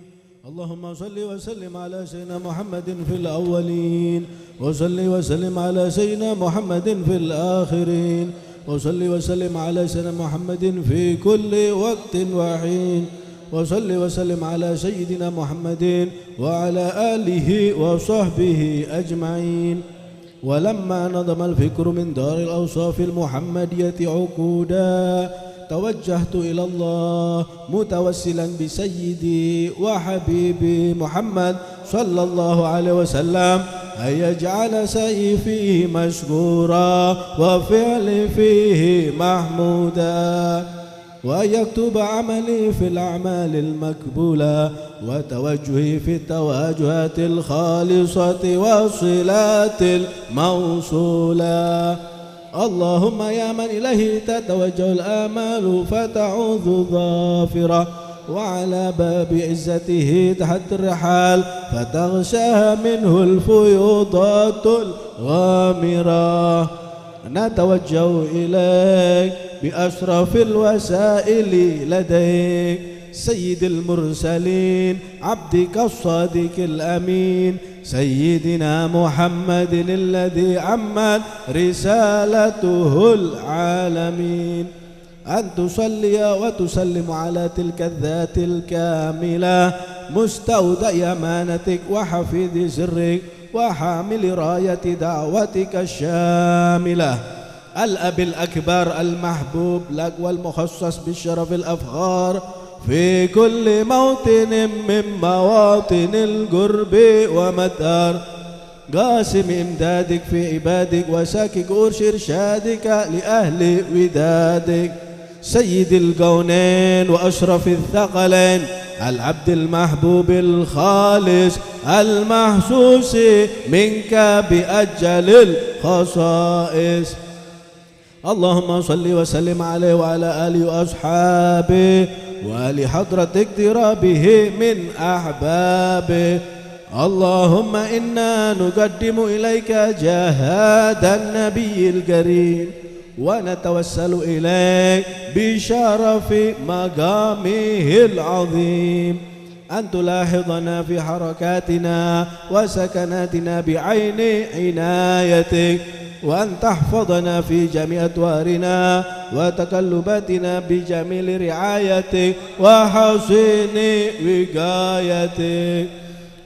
اللهم صل وسلم على سيدنا محمد في الأولين وصل وسلم على سيدنا محمد في الآخرين وصل وسلم على سيدنا محمد في كل وقت وحين وصل وسلم على سيدنا محمد وعلى آله وصحبه أجمعين. ولما نظم الفكر من دار الأوصاف المحمدية عقودا توجهت إلى الله متوسلا بسيدي وحبيبي محمد صلى الله عليه وسلم أن يجعل سعي فيه مشكورا وفعلي فيه محمودا وأن يكتب عملي في الأعمال المقبولة وتوجهي في التواجهات الخالصة والصلات الموصولة. اللهم يا من إليه تتوجه الآمال فتعوذ ظافرة وعلى باب عزته تحت الرحال فتغشاها منه الفيوضات الغامرة. نتوجه إليك بأشرف الوسائل لديك سيد المرسلين عبدك الصادق الأمين سيدنا محمد الذي عمت رسالته العالمين. أن تصلي وتسلم على تلك الذات الكاملة مستودع أمانتك وحفيظ سرك وحامل راية دعوتك الشاملة الأب الأكبر المحبوب لك والمخصص بالشرف الأفخار في كل موطن من مواطن القرب ومدار قاسم إمدادك في عبادك وساكك أرش إرشادك لأهل ودادك سيد الكونين وأشرف الثقلين العبد المحبوب الخالص المحسوس منك بأجل الخصائص. اللهم صل وسلم عليه وعلى آله وأصحابه وآل حضرة اقترابه من أحبابه. اللهم إنا نقدم إليك جهاد النبي الكريم ونتوسل إليك بشرف مقامه العظيم أن تلاحظنا في حركاتنا وسكناتنا بعين عنايتك وأن تحفظنا في جميع أطوارنا وتقلباتنا بجميل رعايتك وحسن وقايتك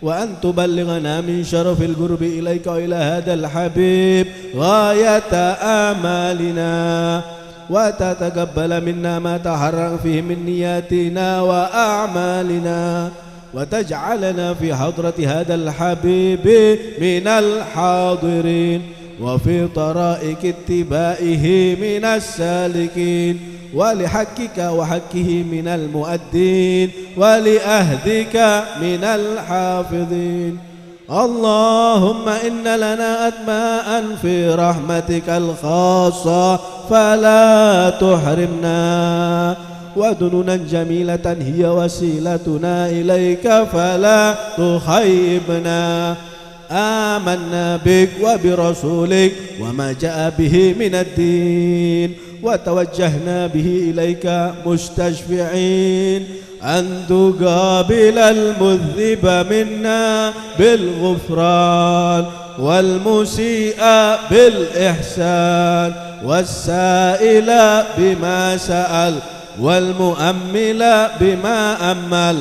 وأن تبلغنا من شرف القرب إليك وإلى هذا الحبيب غاية آمالنا وتتقبل منا ما تحرك فيه من نياتنا وأعمالنا وتجعلنا في حضرة هذا الحبيب من الحاضرين وفي طرائق اتباعه من السالكين ولحقك وحقه من المؤدين ولأهدك من الحافظين. اللهم إن لنا أدماء في رحمتك الخاصة فلا تحرمنا، ودنونا جميلة هي وسيلتنا إليك فلا تخيبنا. آمنا بك وبرسولك وما جاء به من الدين، وتوجهنا به إليك مستشفعين أن تقابل المذنب منا بالغفران والمسيء بالإحسان والسائل بما سأل والمؤمل بما أمل،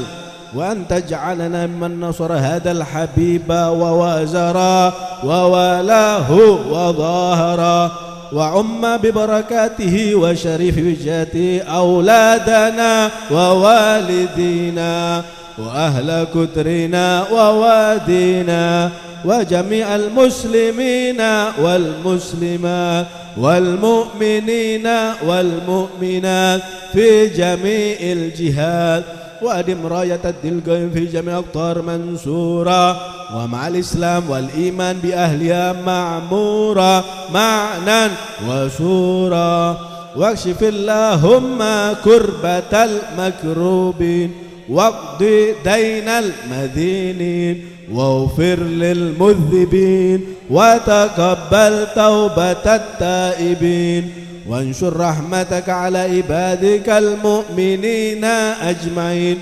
وأن تجعلنا ممن نصر هذا الحبيب ووازر ووالاه وظاهر، وعم ببركاته وشريف وجهته أولادنا ووالدينا وأهل كترنا ووادينا وجميع المسلمين والمسلمات والمؤمنين والمؤمنات في جميع الجهات، وأدم راية الدين القيم في جميع أقطار منصورة، ومع الإسلام والإيمان بأهلها معمورة معنى وصورة، واكشف اللهم كربة المكروبين واقض دين المدينين واغفر للمذنبين وتقبل توبة التائبين، وانشر رحمتك على عبادك المؤمنين أجمعين،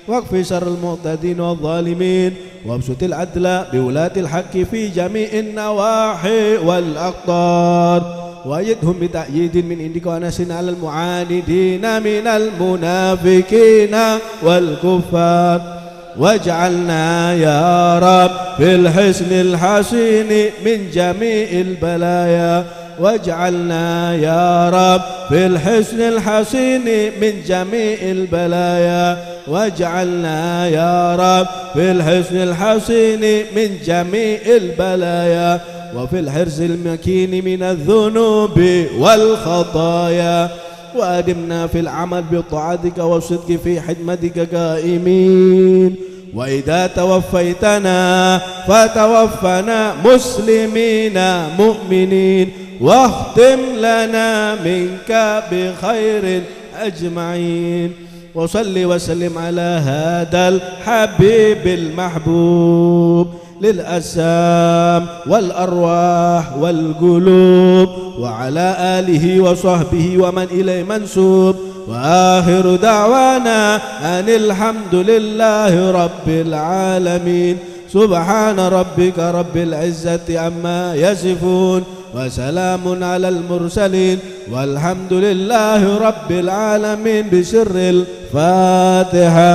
واكف شر المعتدين والظالمين، وابسط العدل بولاة الحق في جميع النواحي والأقطار، وأيدهم بتأييد من عندك ونصر على المعاندين من المنافقين والكفار، واجعلنا يا رب في الحسن الحسين من جميع البلايا، واجعلنا يا رب في الحسن الحسين من جميع البلايا، واجعلنا يا رب في الحسن الحسين من جميع البلايا، وفي الحرز المكين من الذنوب والخطايا، وأدمنا في العمل بطاعتك والصدق في خدمتك قائمين، وإذا توفيتنا فتوفنا مسلمين مؤمنين، واختم لنا منك بخير أجمعين، وصل وسلم على هذا الحبيب المحبوب للأجسام والأرواح والقلوب، وعلى آله وصحبه ومن إليه منسوب، وآخر دعوانا أن الحمد لله رب العالمين. سبحان ربك رب العزة عما يصفون وسلام على المرسلين والحمد لله رب العالمين. بسر الفاتحة.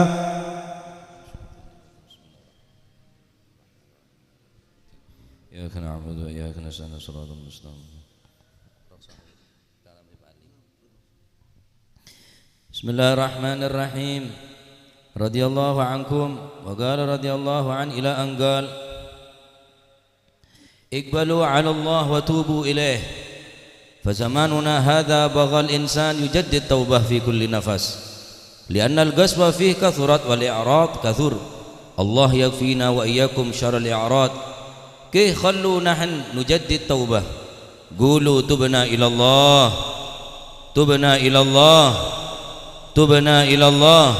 إياك نعبد وإياك نستعين صراط المستقيم. بسم الله الرحمن الرحيم. رضي الله عنكم وقال رضي الله عن إلى أن قال اقبلوا على الله وتوبوا إليه، فزماننا هذا بغى الإنسان يجدد توبة في كل نفس، لأن القسوة فيه كثرت والإعراض كثر. الله يكفينا وإياكم شر الإعراض. كي خلوا نحن نجدد توبة، قولوا تبنا إلى الله، تبنا إلى الله، تبنا إلى الله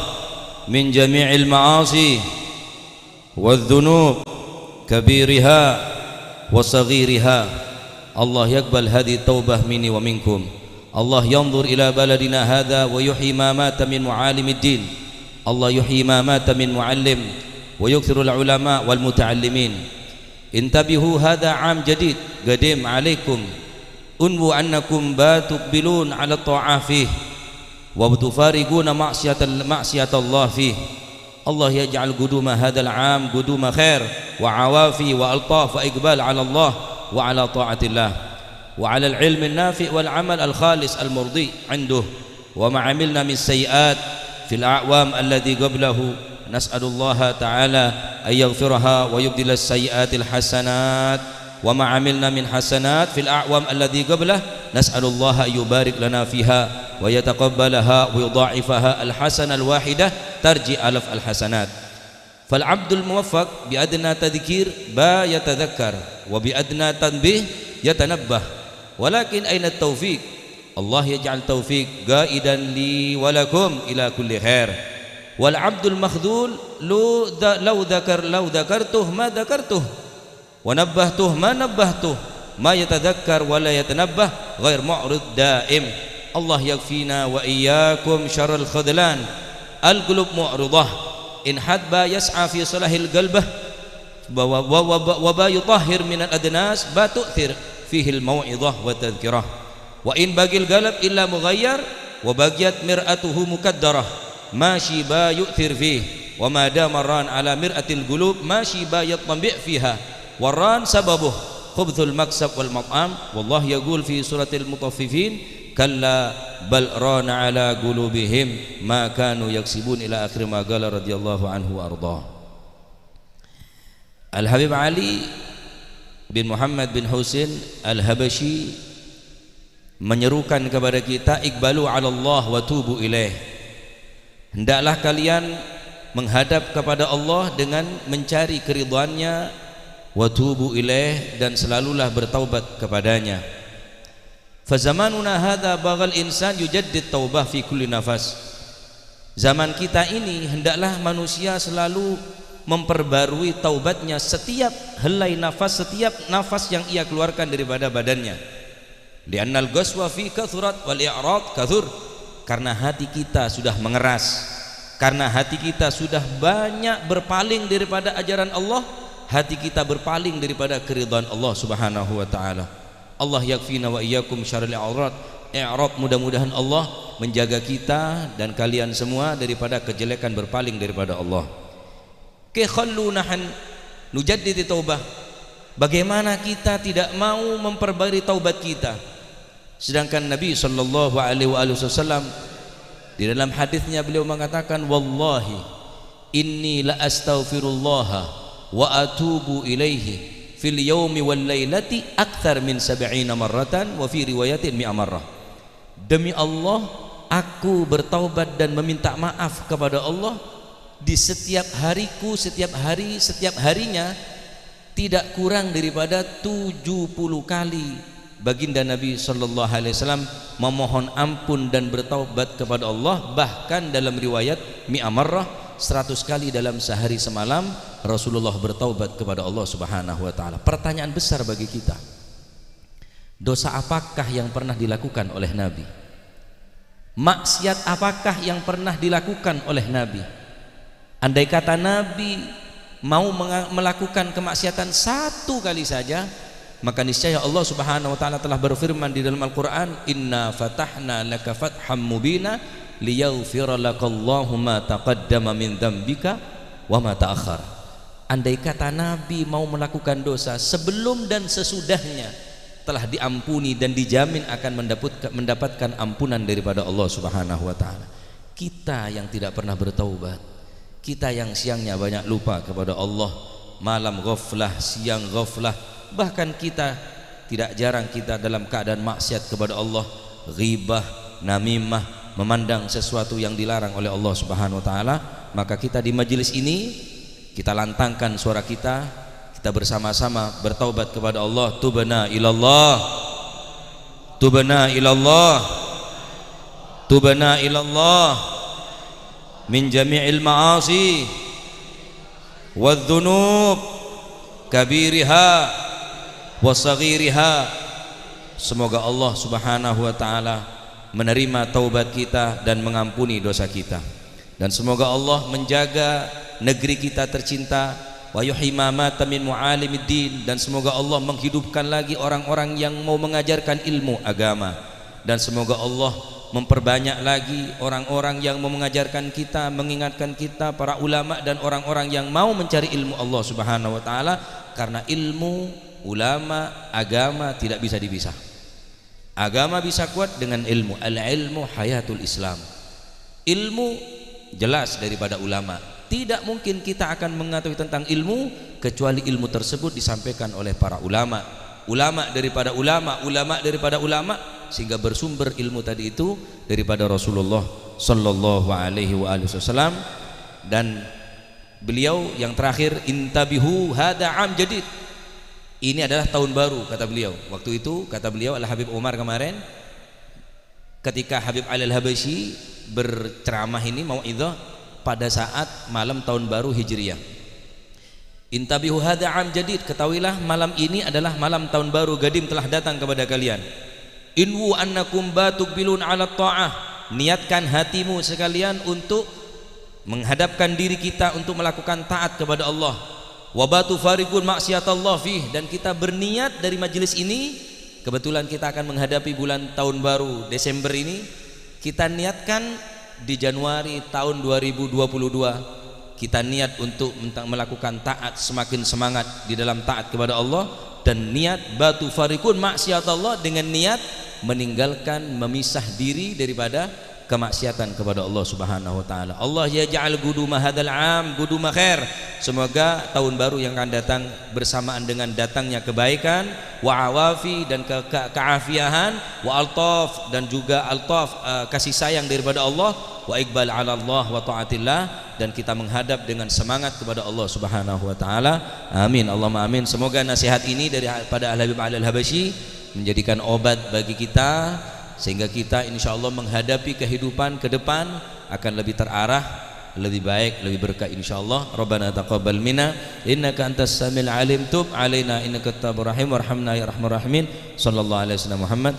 من جميع المعاصي والذنوب كبيرها وصغيرها. الله يقبل هذه التوبة مني ومنكم. الله ينظر إلى بلدنا هذا ويحيي ما مات من معالم الدين. الله يحيي ما مات من معلم ويكثر العلماء والمتعلمين. انتبهوا، هذا عام جديد قديم عليكم. انبوا أنكم تقبلون على الطاعة فيه وتفارقون معصية الله فيه. الله يجعل قدوم هذا العام قدوم خير وعوافي وألطاف وإقبال على الله وعلى طاعة الله وعلى العلم النافع والعمل الخالص المرضي عنده، وما عملنا من سيئات في الأعوام الذي قبله nas'alullaha ta'ala ayyaghfiraha wa yubdilas sayyiatil hasanat wa ma 'amilna min hasanat fil a'wam alladhi qablah nas'alullaha yubarik lana fiha wa yataqabbalaha wa yudha'ifaha al hasanah al wahidah tarji alaf al hasanat. Fal 'abdul muwaffaq bi adna tadhkir ba yatadhakkar wa bi adna tanbih yatanabbah. Walakin aina at-taufiq? Allah yaj'al taufiq qaidan li wa lakum ila kulli khair. Wal 'abdul makhdhul law dzakartuh ma dzakartuh wa nabbahtuh ma nabbahtuh ma yatadhakkar wa la yatanabbah ghair mu'rid daim. Allah yakfina wa iyyakum syarrul khadlan. Al qulub mu'ridah in hadba yas'a fi salahil qalbah wa ba yutahhir min al adnas ba tu'thir fihi al mau'izah wa tadhkirah. Wa in bagil galab illa mughayyar wa bagiyat mir'atuhu mukaddarah mashi ba yu'thir fihi wa ma dama ran ala mir'atil qulub mashi ba yattambi' fiha waran sababuh khubthul maksab wal mat'am. Wallah yaqul fi suratil mutaffifin kalla bal rana ala qulubihim ma kanu yaksibun ila akhir ma qala radhiyallahu anhu wa arda. Al Habib Ali bin Muhammad bin Husain Al Habashi menyerukan kepada kita, iqbalu 'ala Allah wa tubu ilaih. Hendaklah kalian menghadap kepada Allah dengan mencari keridhaannya, wa tubu ilaih, dan selalulah bertaubat kepadanya. Fa zamanuna hadza baghal insan yujaddid taubah fi kulli nafas. Zaman kita ini hendaklah manusia selalu memperbarui taubatnya setiap helai nafas, setiap nafas yang ia keluarkan daripada badannya. Li'annal ghaswa fi kathurat wal i'rad kathur. Karena hati kita sudah mengeras, karena hati kita sudah banyak berpaling daripada ajaran Allah, hati kita berpaling daripada keridhaan Allah Subhanahu wa taala. Allah yakfina wa iyyakum syarril i'rad. Mudah-mudahan Allah menjaga kita dan kalian semua daripada kejelekan berpaling daripada Allah. Khallunahan nujaddid taubah. Bagaimana kita tidak mau memperbarui taubat kita, sedangkan Nabi sallallahu alaihi wasallam di dalam hadisnya beliau mengatakan, wallahi inni la astaghfirullah wa atubu ilaihi fil yaumi wal lailati akthar min 70 marratan wa fi riwayatin 100 marrah. Demi Allah, aku bertaubat dan meminta maaf kepada Allah di setiap hariku, setiap hari, setiap harinya tidak kurang daripada 70 kali baginda Nabi sallallahu alaihi wasallam memohon ampun dan bertaubat kepada Allah. Bahkan dalam riwayat 100 marrah, 100 kali dalam sehari semalam Rasulullah bertaubat kepada Allah Subhanahu wa taala. Pertanyaan besar bagi kita, dosa apakah yang pernah dilakukan oleh Nabi? Maksiat apakah yang pernah dilakukan oleh Nabi? Andai kata Nabi mau melakukan kemaksiatan satu kali saja, maka niscaya Allah Subhanahu wa taala telah berfirman di dalam Al-Qur'an, inna fatahna laka fatham mubina liyaghfira lakallahu ma taqaddama min dzambika wa ma ta'akhkhar. Andai kata Nabi mau melakukan dosa sebelum dan sesudahnya, telah diampuni dan dijamin akan mendapatkan ampunan daripada Allah Subhanahu wa taala. Kita yang tidak pernah bertaubat, kita yang siangnya banyak lupa kepada Allah, malam ghaflah, siang ghaflah, bahkan kita tidak jarang kita dalam keadaan maksiat kepada Allah, ghibah, namimah, memandang sesuatu yang dilarang oleh Allah Subhanahu wa taala. Maka kita di majelis ini kita lantangkan suara kita, kita bersama-sama bertaubat kepada Allah. Tubna ilallah, tubna ilallah, tubna ilallah min jami'il ma'asi wadh-dhunub kabiriha wa saghiriha. Semoga Allah Subhanahu wa taala menerima taubat kita dan mengampuni dosa kita, dan semoga Allah menjaga negeri kita tercinta, wa yuhyi ma mata min mu'alimiddin, dan semoga Allah menghidupkan lagi orang-orang yang mau mengajarkan ilmu agama, dan semoga Allah memperbanyak lagi orang-orang yang mau mengajarkan kita, mengingatkan kita, para ulama dan orang-orang yang mau mencari ilmu Allah Subhanahu wa taala. Karena ilmu, ulama, agama tidak bisa dipisah. Agama bisa kuat dengan ilmu. Al-ilmu hayatul Islam. Ilmu jelas daripada ulama, Tidak mungkin kita akan mengetahui tentang ilmu kecuali ilmu tersebut disampaikan oleh para ulama, ulama daripada ulama, ulama daripada ulama, sehingga bersumber ilmu tadi itu daripada Rasulullah sallallahu alaihi wasallam. Dan beliau yang terakhir, intabihu hada am jadid, ini adalah tahun baru kata beliau. Waktu itu kata beliau Al Habib Umar kemarin ketika Habib Ali Al-Habasyi berceramah ini mau'izah pada saat malam tahun baru Hijriyah. Intabihu hada am jadid, ketahuilah malam ini adalah malam tahun baru gadim telah datang kepada kalian. Inwu annakum batuqbilun ala ta'ah, niatkan hatimu sekalian untuk menghadapkan diri kita untuk melakukan taat kepada Allah. Wabatu farikun maksiatallah fih, dan kita berniat dari majelis ini, kebetulan kita akan menghadapi bulan tahun baru Desember ini, kita niatkan di Januari tahun 2022 kita niat untuk melakukan taat, semakin semangat di dalam taat kepada Allah, dan niat batu farikun maksiatallah dengan niat meninggalkan, memisah diri daripada kemaksiatan kepada Allah Subhanahu wa taala. Allah yaj'al guduma hadzal am guduma khair. Semoga tahun baru yang akan datang bersamaan dengan datangnya kebaikan, wa awafi dan keafiahan, wa altaf dan juga altaf kasih sayang daripada Allah, wa iqbal ala Allah wa taatillah, dan kita menghadap dengan semangat kepada Allah Subhanahu wa taala. Amin Allahumma amin. Semoga nasihat ini daripada Al Habib Ali Al-Habasyi menjadikan obat bagi kita, sehingga kita insyaallah menghadapi kehidupan ke depan akan lebih terarah, lebih baik, lebih berkah insyaallah. Rabbana taqabbal minna innaka antas samiul alim, tub alaina innaka tawwabur rahim warhamna ya arhamar rahimin. Sallallahu alaihi wasallam Muhammad.